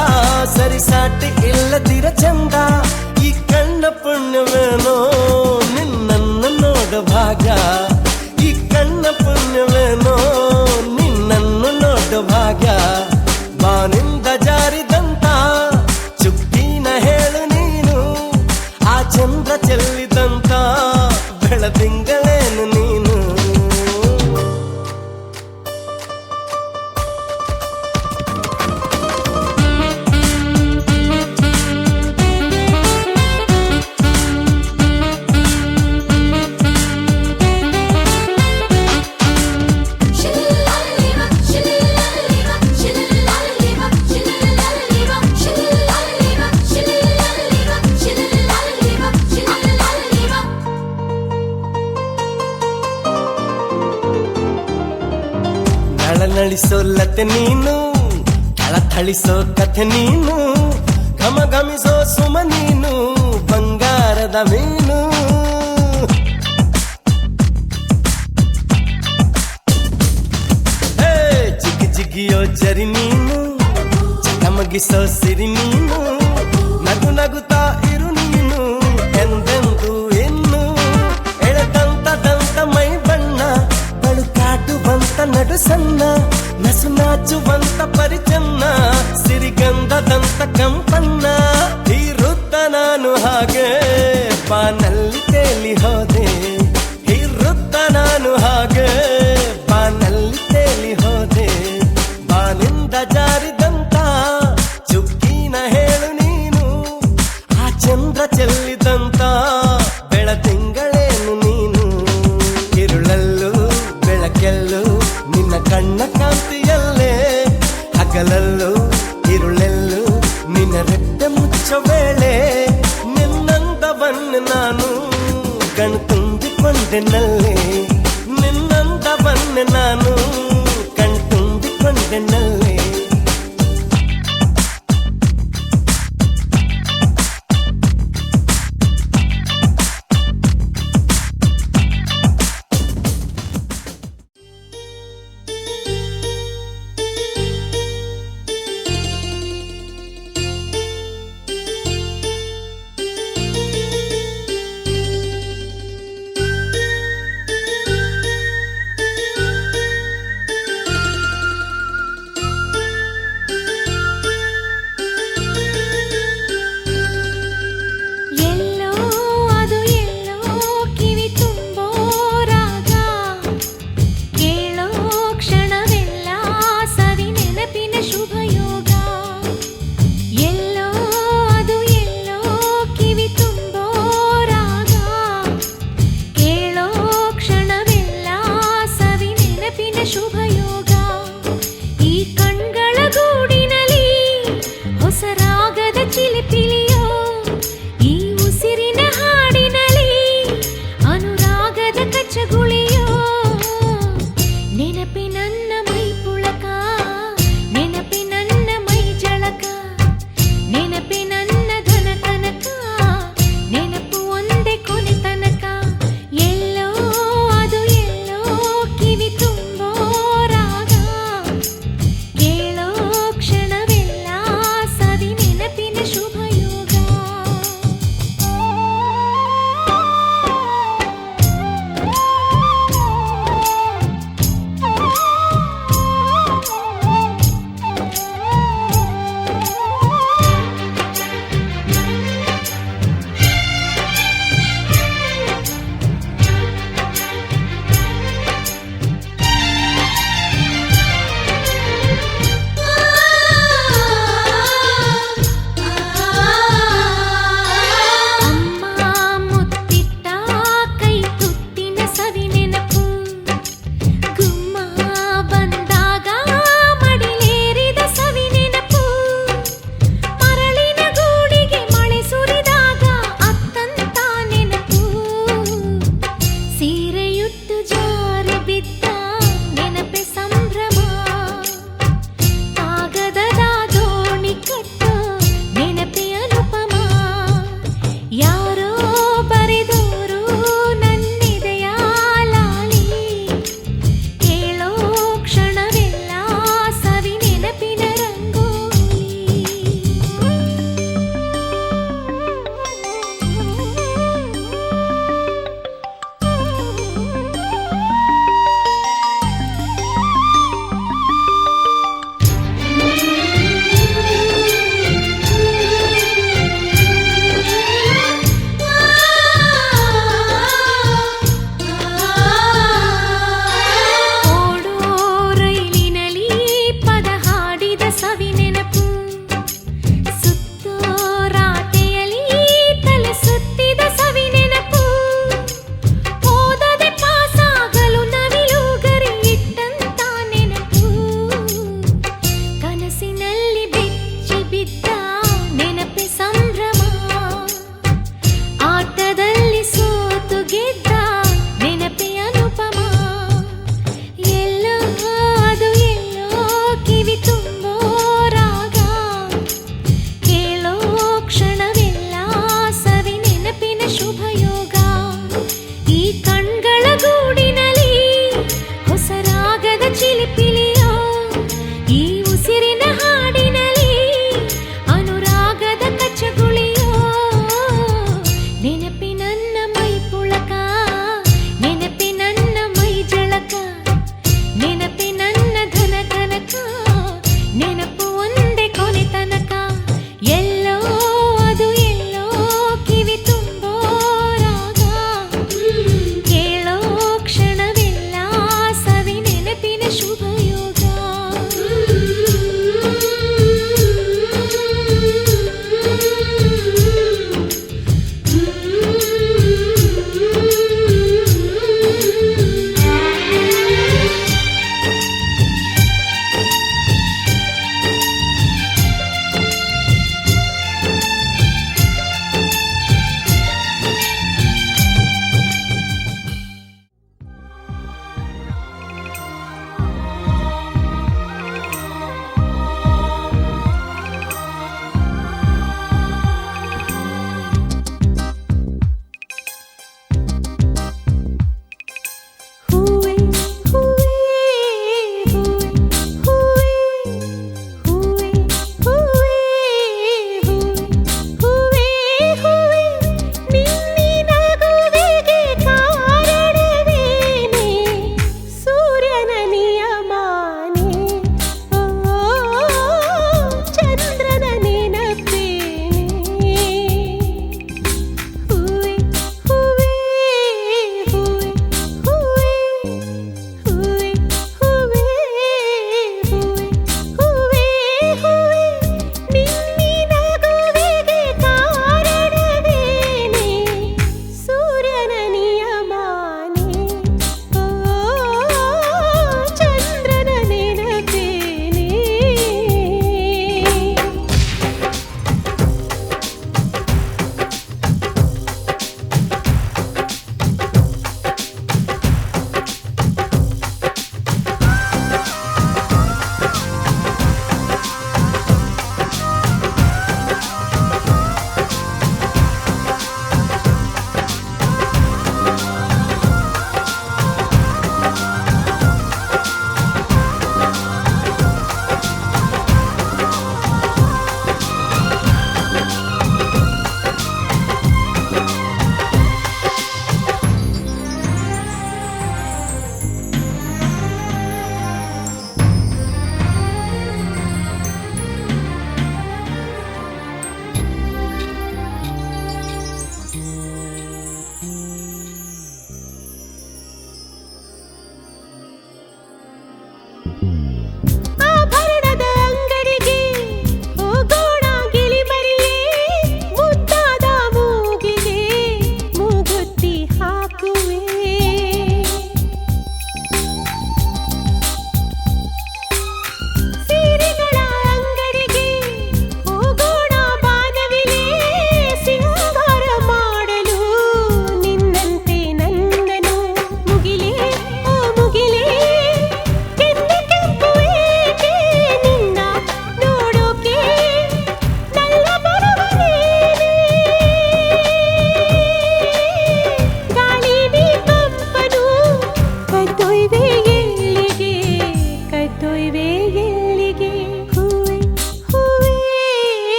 Speaker 8: ಸರಿಸಾಟಿ ಇಲ್ಲದಿರ ಚಂದ ಈ ಕಣ್ಣ ಪುಣ್ಯವೇನೋ ನಿನ್ನನ್ನು ನೋಡ ಭಾಗ್ಯ ಈ ಕಣ್ಣ ಪುಣ್ಯವೇನೋ ನಿನ್ನನ್ನು ನೋಡ ಭಾಗ್ಯ ಬಾನಿಂದ ಜಾರಿದಂತ ಚುಕ್ಕಿನ ಹೇಳು ನೀನು ಆ ಚಂದ್ರ ಚೆಲ್ಲಿದಂತ ಬೆಳದಿಂಗಳೇನು ನೀನು ನಳಿಸೋ ಲತೆ ನೀನು ಥಳಿಸೋ ಕಥೆ ನೀನು ಘಮ ಘಮಿಸೋ ಸುಮ ನೀನು ಬಂಗಾರದ ಮೀನು ಜಿಗಿ ಜಿಗಿಯೋ ಜರಿ ನೀನು ಚಕಮಗಿಸೋ ಸಿರಿ ನೀನು ನಗು ನಗುತ್ತಾ ಇರು ನೀನು ಎಂದೆಂದು ಇನ್ನು ಎಳೆದಂತ ಮೈ ಬಣ್ಣ ಬಳುಕಾಟುವಂತ ನಡು ಸಣ್ಣ ನಸು ನಾಚುವಂತ ಪರಿಚನ್ನ ಸಿರಿಗಂಧದಂತ ಕಂಪನ್ನ ಹೀರುತ್ತ ನಾನು ಹಾಗೆ ಬಾನಲ್ಲಿ ತೇಲಿ ಹೋದೆ ಹೀರುತ್ತ ನಾನು ಹಾಗೆ ಬಾನಲ್ಲಿ ತೇಲಿ ಹೋದೆ ಬಾನಿಂದ ಜಾರಿದಂತ ಚುಕ್ಕಿನ ಹೇಳು ನೀನು ಆ ಚಂದ್ರ ಚೆಲ್ಲಿದಂತ ಬೆಳದಿಂಗಳೇನು ನೀನು ಇರುಳಲ್ಲೂ ಬೆಳಕೆಲ್ಲೂ ನಿನ್ನ ಕಣ್ಣ ಕಾಂತಿಯಲ್ಲೇ ಹಗಲಲ್ಲೂ ಇರುಳೆಲ್ಲೂ ನಿನ್ನ ರೆಟ್ಟೆ ಮುಚ್ಚೋ ವೇಳೆ ನಿನ್ನಂದವನ್ನು ನಾನು ಕಣ್ತುಂಬಿಕೊಂಡೆನಲ್ಲೇ ನಿನ್ನಂದವನ್ನು ನಾನು ಕಣ್ತುಂಬಿಕೊಂಡೆನಲ್ಲೇ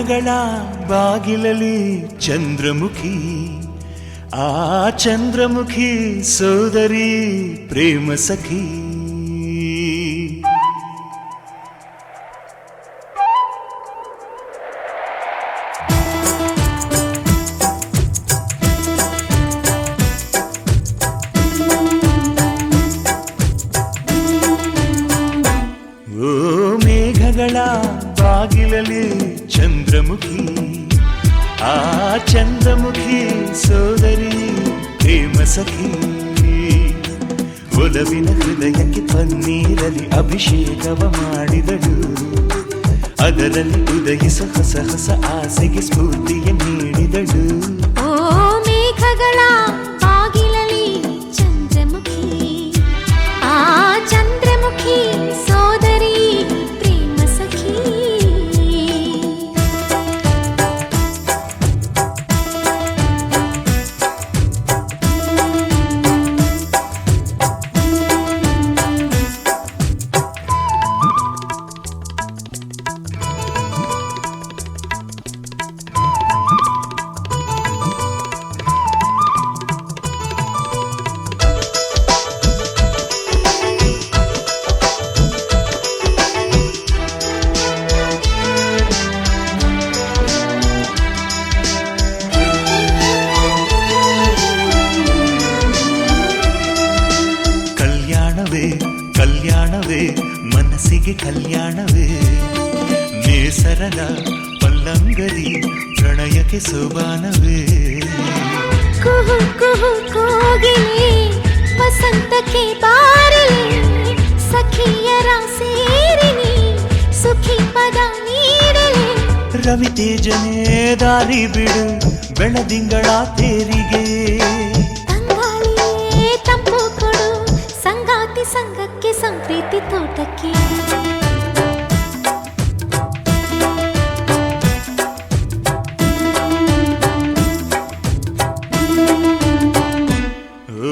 Speaker 9: ಮೇಘಗಳ ಬಾಗಿಲಲ್ಲಿ ಚಂದ್ರಮುಖಿ, ಆ ಚಂದ್ರಮುಖಿ ಸೋದರಿ ಪ್ರೇಮ ಸಖಿ. ಓ ಮೇಘಗಳ ಬಾಗಿಲಲ್ಲಿ ಚಂದ್ರಮುಖಿ, ಆ ಚಂದ್ರಮುಖಿ ಸೋದರಿ ಪ್ರೇಮ ಸಖಿ. ಒಲವಿನ ಹೃದಯಕ್ಕೆ ಪನ್ನೀರಲಿ ಅಭಿಷೇಕವ ಮಾಡಿದಳು, ಅದರಲ್ಲಿ ಉದಯಿಸ ಹೊಸ ಹೊಸ ಆಸೆಗೆ ಸ್ಫೂರ್ತಿಯ ನೀಡಿದಳು.
Speaker 1: ಓ ಮೇಘಗಳ ಬಾಗಿಲಲ್ಲಿ ಚಂದ್ರಮುಖಿ, ಆ ಚಂದ್ರಮುಖಿ ಸೋದರಿ ಪ್ರೇಮ ಸಖಿ.
Speaker 9: ಕಲ್ಯಾಣವೇ ಮನಸ್ಸಿಗೆ ಕಲ್ಯಾಣವೇ, ನೇಸರದ ಪಲ್ಲಂಗದಿ ಪ್ರಣಯಕ್ಕೆ ಸೋಬಾನವೇ.
Speaker 1: ಕುಹು ಕುಹು ಕೋಗಿಲೆ ವಸಂತಕ್ಕೆ ಬಾರಲಿ, ಸಖಿಯರ ಸೇರಿನಿ ಸುಖಿ ಪದ ನೀಡಲಿ.
Speaker 9: ರವಿ ತೇಜನೇ ದಾರಿ ಬಿಡು ಬೆಳದಿಂಗಳ ತೇರಿಗೆ,
Speaker 1: ತಂಗಾಳಿಯೇ ತಂಪು ಕೊಡು ಸಂಗಾತಿ ಸಂಗಕ್ಕೆ ಸಂಪ್ರೀತಿ ತೋಟಕ್ಕೆ.
Speaker 9: ಓ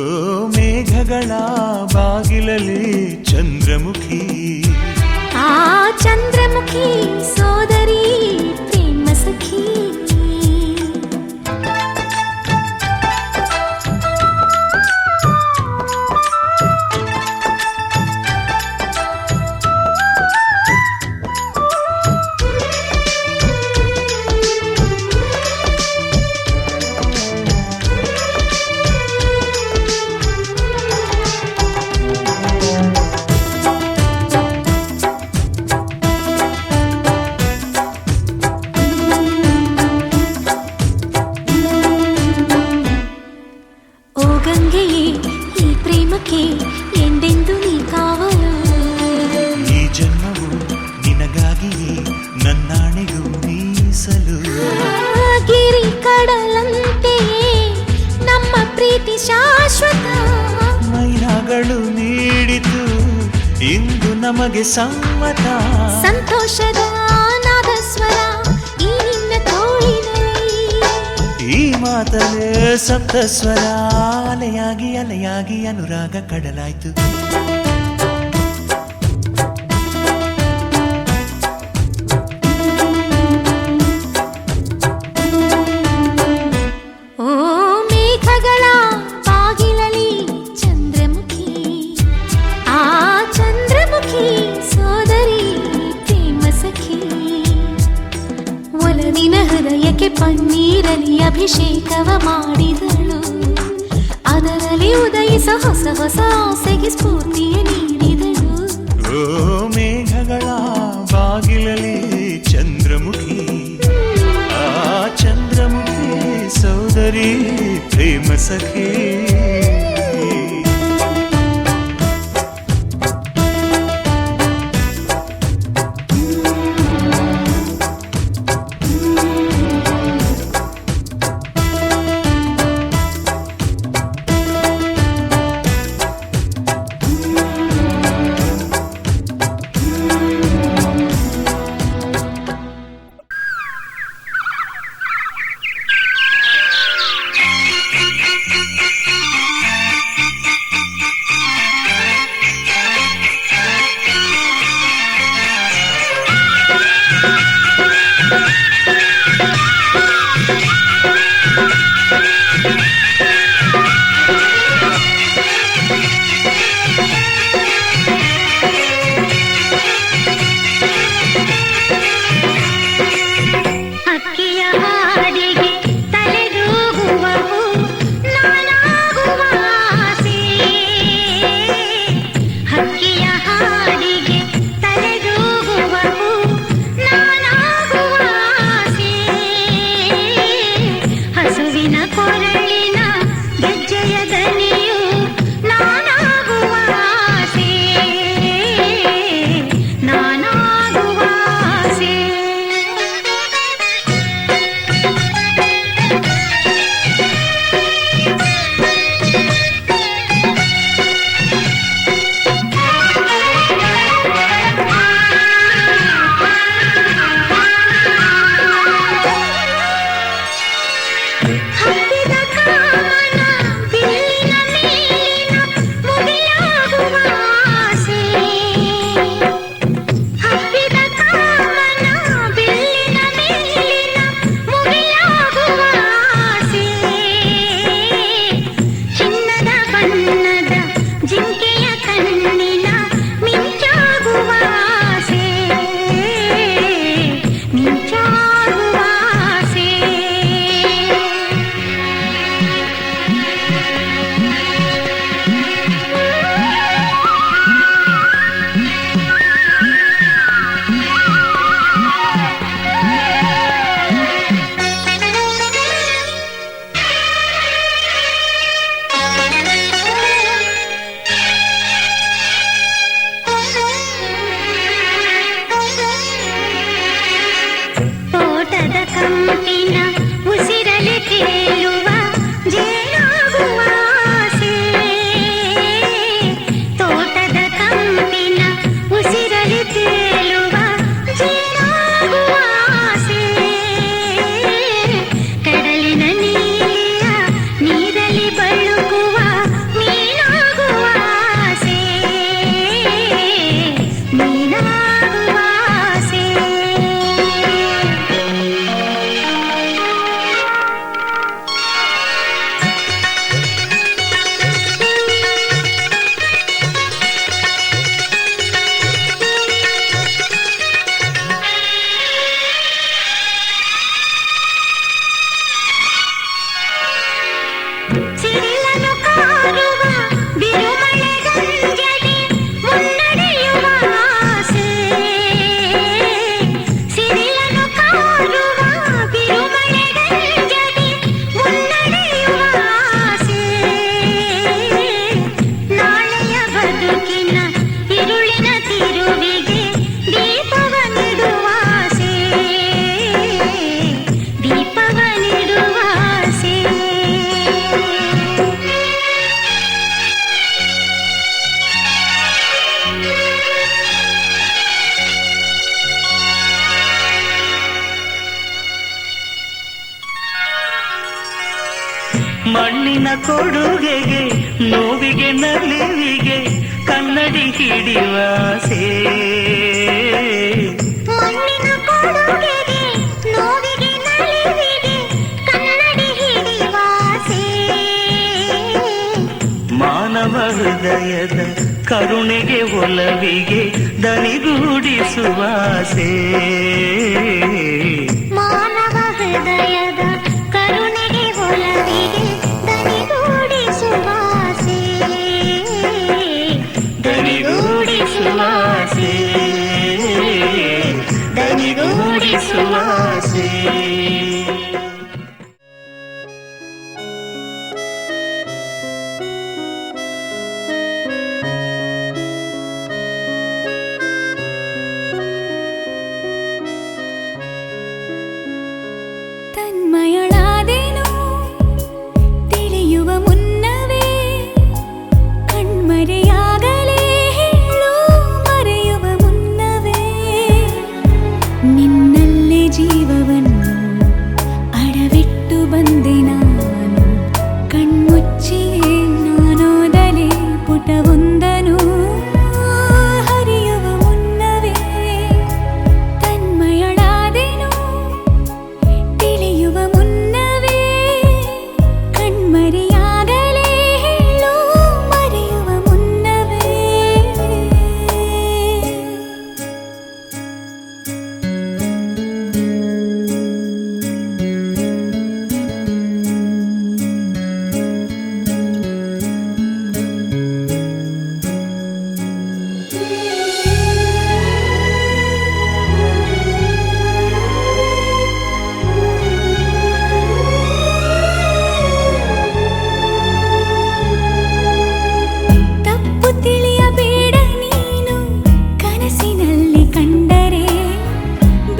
Speaker 9: ಮೇಘಗಳ ಬಾಗಿಲಲ್ಲಿ ಚಂದ್ರಮುಖಿ,
Speaker 1: ಆ ಚಂದ್ರಮುಖಿ ಸೋದರಿ ಪ್ರೇಮ ಸಖಿ. ಗಂಗೆಯೇ ಈ ಪ್ರೇಮಕ್ಕೆ ಎಂದೆಂದು ನೀ ಕಾವಲು,
Speaker 9: ಈ ಜನ್ಮವು ನಿನಗಾಗಿಯೇ ನನ್ನಾಣೆಗೂ ಮೀಸಲು.
Speaker 1: ಗಿರಿ ಕಡಲಂತೆಯೇ ನಮ್ಮ ಪ್ರೀತಿ ಶಾಶ್ವತ,
Speaker 9: ಮೈನಾಗಳು ನೀಡಿತು ಇಂದು ನಮಗೆ ಸಮ್ಮತ.
Speaker 1: ಸಂತೋಷದ ನಾದ ಸ್ವರ ಈ ನಿನ್ನ ತೋಳಿನಲ್ಲಿ,
Speaker 9: ಈ ಮಾತಲ್ಲೇ ಸಪ್ತಸ್ವರ ಅಲೆಯಾಗಿ ಅಲೆಯಾಗಿ ಅನುರಾಗ ಕಡಲಾಯ್ತು.
Speaker 1: ಓ ಮೇಘಗಳ ಬಾಗಿಲಲ್ಲಿ ಚಂದ್ರಮುಖಿ, ಆ ಚಂದ್ರಮುಖಿ ಸೋದರಿ ಪ್ರೇಮ ಸಖಿ. ಒಲವಿನ ಹೃದಯಕ್ಕೆ ಪನ್ನೀರಲಿ ಅಭಿಷೇಕವ ಮಾಡಿದಳು, ಅದರಲ್ಲಿ ಉದಯಿಸ ಹೊಸ ಹೊಸ ಆಸೆಗೆ ಸ್ಫೂರ್ತಿಯ ನೀಡಿದಳು.
Speaker 9: ಓ ಮೇಘಗಳ ಬಾಗಿಲಲ್ಲಿ ಚಂದ್ರಮುಖಿ, ಆ ಚಂದ್ರಮುಖಿ ಸೋದರಿ ಪ್ರೇಮ ಸಖಿ.
Speaker 7: ಮಣ್ಣಿನ ಕೊಡುಗೆಗೆ ನೋವಿಗೆ ನಲಿವಿಗೆ ಕನ್ನಡಿ ಹಿಡಿವಾಸೆ
Speaker 1: ಮಣ್ಣಿನ ಕೊಡುಗೆಗೆ ನೋವಿಗೆ ನಲಿವಿಗೆ ಕನ್ನಡಿ ಹಿಡಿವಾಸೆ
Speaker 7: ಮಾನವ ಹೃದಯದ ಕರುಣೆಗೆ ಒಲವಿಗೆ ದನಿಗೂಡಿಸುವಾಸೆ
Speaker 1: ಮಾನವ ಹೃದಯದ ಕರುಣೆಗೆ ಒಲವಿಗೆ ದನಿಗೂಡಿಸುವಾಸೆ
Speaker 7: ದನಿಗೂಡಿಸುವಾಸೆ ದನಿಗೂಡಿಸುವಾಸೆ
Speaker 1: ತನ್ಮಯಳಾದೆನು ತಿಳಿಯುವ ಮುನ್ನವೇ ಕಣ್ಮರೆಯಾಗಲೇ ಹೇಳು ಮರೆಯುವ ಮುನ್ನವೇ ನಿನ್ನಲ್ಲೇ ಜೀವವನ್ನು ಅಡವಿಟ್ಟು ಬಂದೆ ನಾನು ಕಣ್ಮುಚ್ಚಿಯೇ ನಾನೋದಲೇ ಪುಟವೊಂದನು ಹರಿಯುವ ಮುನ್ನವೇ ತನ್ಮಯಳಾದೆನು ತಿಳಿಯುವ ಮುನ್ನವೇ ಕಣ್ಮರೆಯಾಗಲೇ ಹೇಳು ಮರೆಯುವ ಮುನ್ನವೇ ತಪ್ಪು ತಿಳಿಯಬೇಡ ನೀನು ಕನಸಿನಲ್ಲಿ ಕಂಡರೆ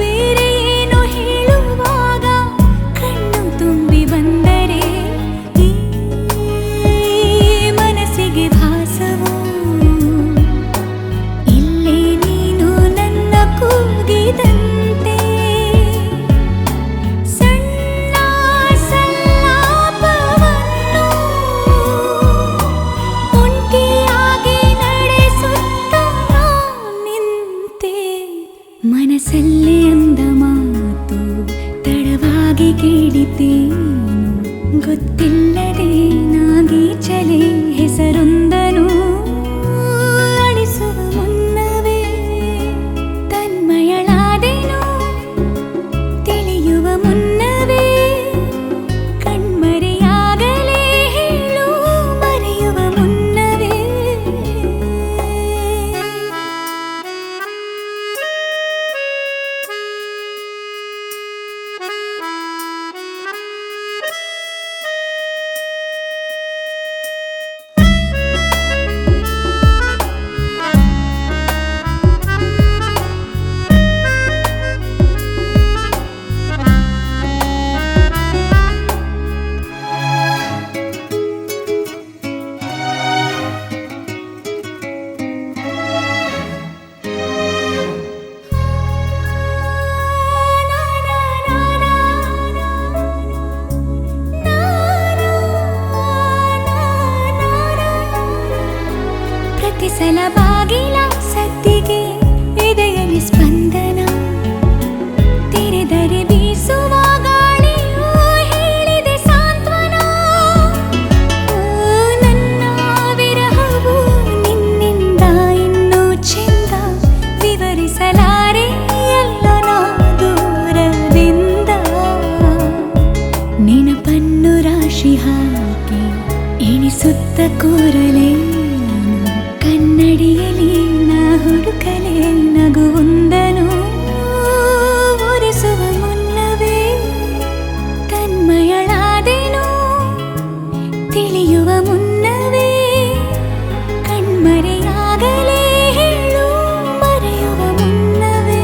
Speaker 1: ಬೇರೆ ಏನೋ ಹೇಳುವಾಗ ಕಣ್ಣು ತುಂಬಿ ಬಂದರೆ ಈ ಮನಸ್ಸಿಗೆ ಭಾಸವೋ ಇಲ್ಲೇ ನೀನು ನನ್ನ ಕೂಗಿದಂತೆ ಸಣ್ಣ ಸಲ್ಲಾಪವನ್ನು ಒಂಟಿಯಾಗಿ ನಡೆಸುತ್ತ ನಿಂತೆ ಮನಸ್ಸಲ್ಲಿ ಅಂದ ಮಾತು ತಡವಾಗಿ ಕೇಳಿತೇನು ಗೊತ್ತಿಲ್ಲದೆ ನಾಗೀಚಲೆ ಹೆಸರೊಂದನು ಅಳಿಸುವ ಮುನ್ನವೇ ತನ್ಮಯಳಾದೆನು ತಿಳಿಯುವ ಮುನ್ನವೇ ಕಣ್ಮರೆಯಾಗಲೇ ಹೇಳು ಮರೆಯುವ ಮುನ್ನವೇ ಪ್ರತಿ ಸಲ ಬಾಗಿಲ ಸದ್ದಿಗೆ ಎದೆಯಲ್ಲಿ ಸ್ಪಂದನ ತೆರೆದರೆ ಬೀಸುವ ಗಾಳಿಯು ಹೇಳಿದೆ ಸಾಂತ್ವನ ನನ್ನ ವಿರಹವು ನಿನ್ನಿಂದ ಇನ್ನೂ ಚೆಂದ ವಿವರಿಸಲಾರೆ ಎಲ್ಲ ನಾ ದೂರದಿಂದ ನೆನಪನ್ನು ರಾಶಿ ಹಾಕಿ ಎಣಿಸುತ್ತ ಕೂರಲೇನು ಕನ್ನಡಿಯಲ್ಲಿ ನಾ ಹುಡುಕಲೇ ನಗುವೊಂದನು ಒರೆಸುವ ಮುನ್ನವೇ ತನ್ಮಯಳಾದೆನು ತಿಳಿಯುವ ಮುನ್ನವೇ ಕಣ್ಮರೆಯಾಗಲೇ ಹೇಳು ಮರೆಯುವ ಮುನ್ನವೇ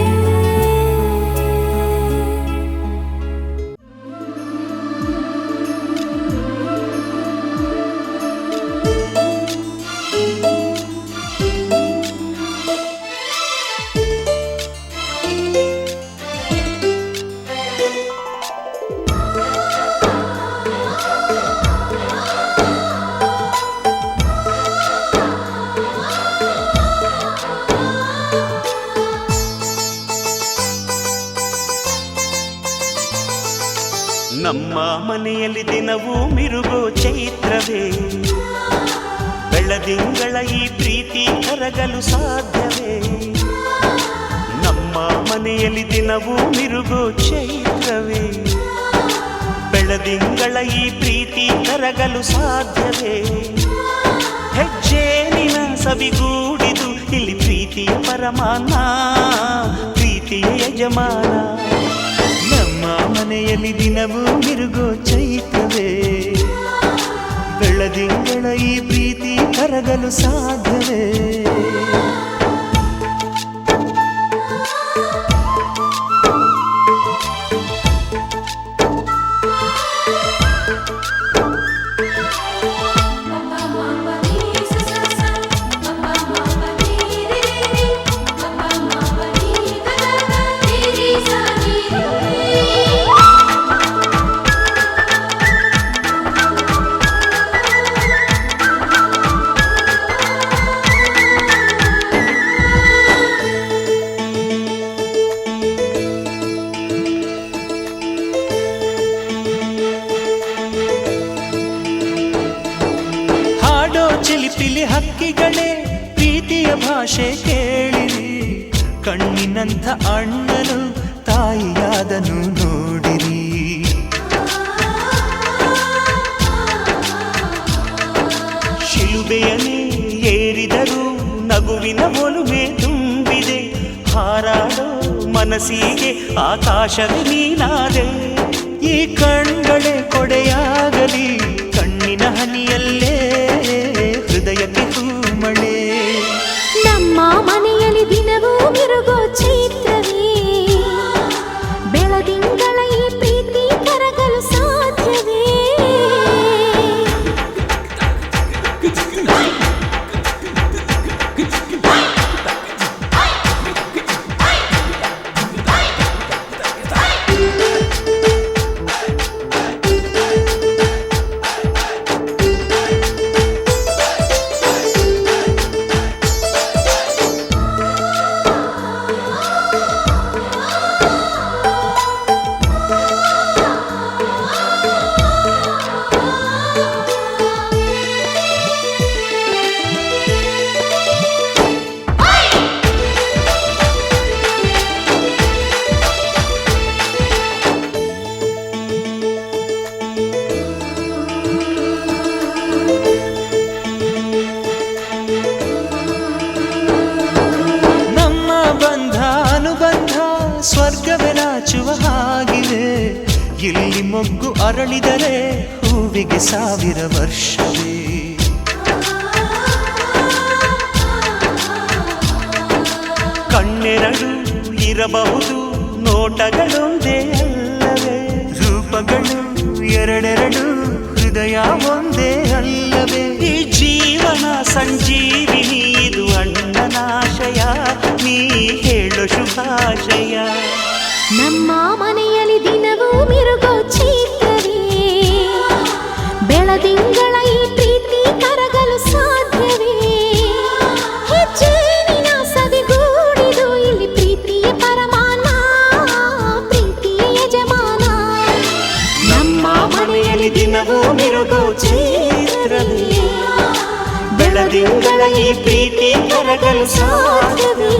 Speaker 7: ನಮ್ಮ ಮನೆಯಲ್ಲಿ ದಿನವೂ ಮಿರುಗೋ ಚೈತ್ರವೇ, ಬೆಳದಿಂಗಳ ಈ ಪ್ರೀತಿ ಕರಗಲು ಸಾಧ್ಯವೇ? ನಮ್ಮ ಮನೆಯಲ್ಲಿ ದಿನವೂ ಮಿರುಗೋ ಚೈತ್ರವೇ, ಬೆಳದಿಂಗಳ ಈ ಪ್ರೀತಿ ಕರಗಲು ಸಾಧ್ಯವೇ? ಹೆಜ್ಜೇನಿನ ಸವಿಗೂಡಿದು ಇಲ್ಲಿ ಪ್ರೀತಿಯ ಪರಮಾನ, ಪ್ರೀತಿಯ ಯಜಮಾನ. ನಮ್ಮ ಮನೆಯಲ್ಲಿ ದಿನವೂ ಮಿರುಗೋ ಚೈತ್ರವೇ, ಬೆಳದಿಂಗಳ ಈ ಪ್ರೀತಿ ಕರಗಲು ಸಾಧ್ಯವೇ? ಚಿಲಿಪಿಲಿ ಹಕ್ಕಿಗಳೇ ಪ್ರೀತಿಯ ಭಾಷೆ ಕೇಳಿರಿ, ಕಣ್ಣಿನಂಥ ಅಣ್ಣನು ತಾಯಿಯಾದನು ನೋಡಿರಿ. ಶಿಲುಬೆಯನ್ನೇ ಏರಿದರೂ ನಗುವಿನ ಒಲುಮೆ ತುಂಬಿದೆ, ಹಾರಾಡೋ ಮನಸ್ಸಿಗೆ ಆಕಾಶವೇ ನೀನಾದೆ. ಈ ಕಣ್ಗಳೇ ಕೊಡೆಯಾಗಲಿ, ಕಣ್ಣಿನ ಹನಿಯಲ್ಲೇ ಹೃದಯಕ್ಕೆ ಹೂಮಳೆ.
Speaker 1: ನಮ್ಮ ಮನೆಯಲ್ಲಿ ದಿನವೂ ಮಿರುಗೋ ಚೈತ್ರವೇ, ಬೆಳದಿಂಗಳ ಈ ಪ್ರೀತಿ ಕರಗಲು ಸಾಧ್ಯವೇ?
Speaker 7: ಸ್ವರ್ಗವೇ ನಾಚುವ ಹಾಗಿವೆ, ಇಲ್ಲಿ ಮೊಗ್ಗು ಅರಳಿದರೆ ಹೂವಿಗೆ 1000 ವರ್ಷವೇ. ಕಣ್ಣೆರಡು ಇರಬಹುದು, ನೋಟಗಳೊಂದೇ ಅಲ್ಲವೇ? ರೂಪಗಳು ಎರಡೆರಡು, ಹೃದಯ ಒಂದೇ ಅಲ್ಲವೇ? ಈ ಜೀವನ ಸಂಜೀವಿನಿ, ಇದು ಅಣ್ಣನಾಶಯ, ನೀ ಹೇಳು ಶುಭಾಶಯ.
Speaker 1: ನಮ್ಮ ಮನೆಯಲ್ಲಿ ದಿನವೂ ಮಿರುಗೋ ಚೈತ್ರವೇ, ಬೆಳದಿಂಗಳ ಈ ಪ್ರೀತಿ ಕರಗಲು ಸಾಧ್ಯವೇ? ಹೆಜ್ಜೇನಿನ ಸವಿಗೂಡಿದು ಇಲ್ಲಿ ಪ್ರೀತಿಯ ಪರಮಾನ, ಪ್ರೀತಿಯ ಯಜಮಾನ.
Speaker 7: ನಮ್ಮ ಮನೆಯಲ್ಲಿ ದಿನವೂ ಮಿರುಗೋ ಚೈತ್ರವೇ, ಬೆಳದಿಂಗಳ ಈ ಪ್ರೀತಿ ಕರಗಲು ಸಾಧ್ಯವೇ?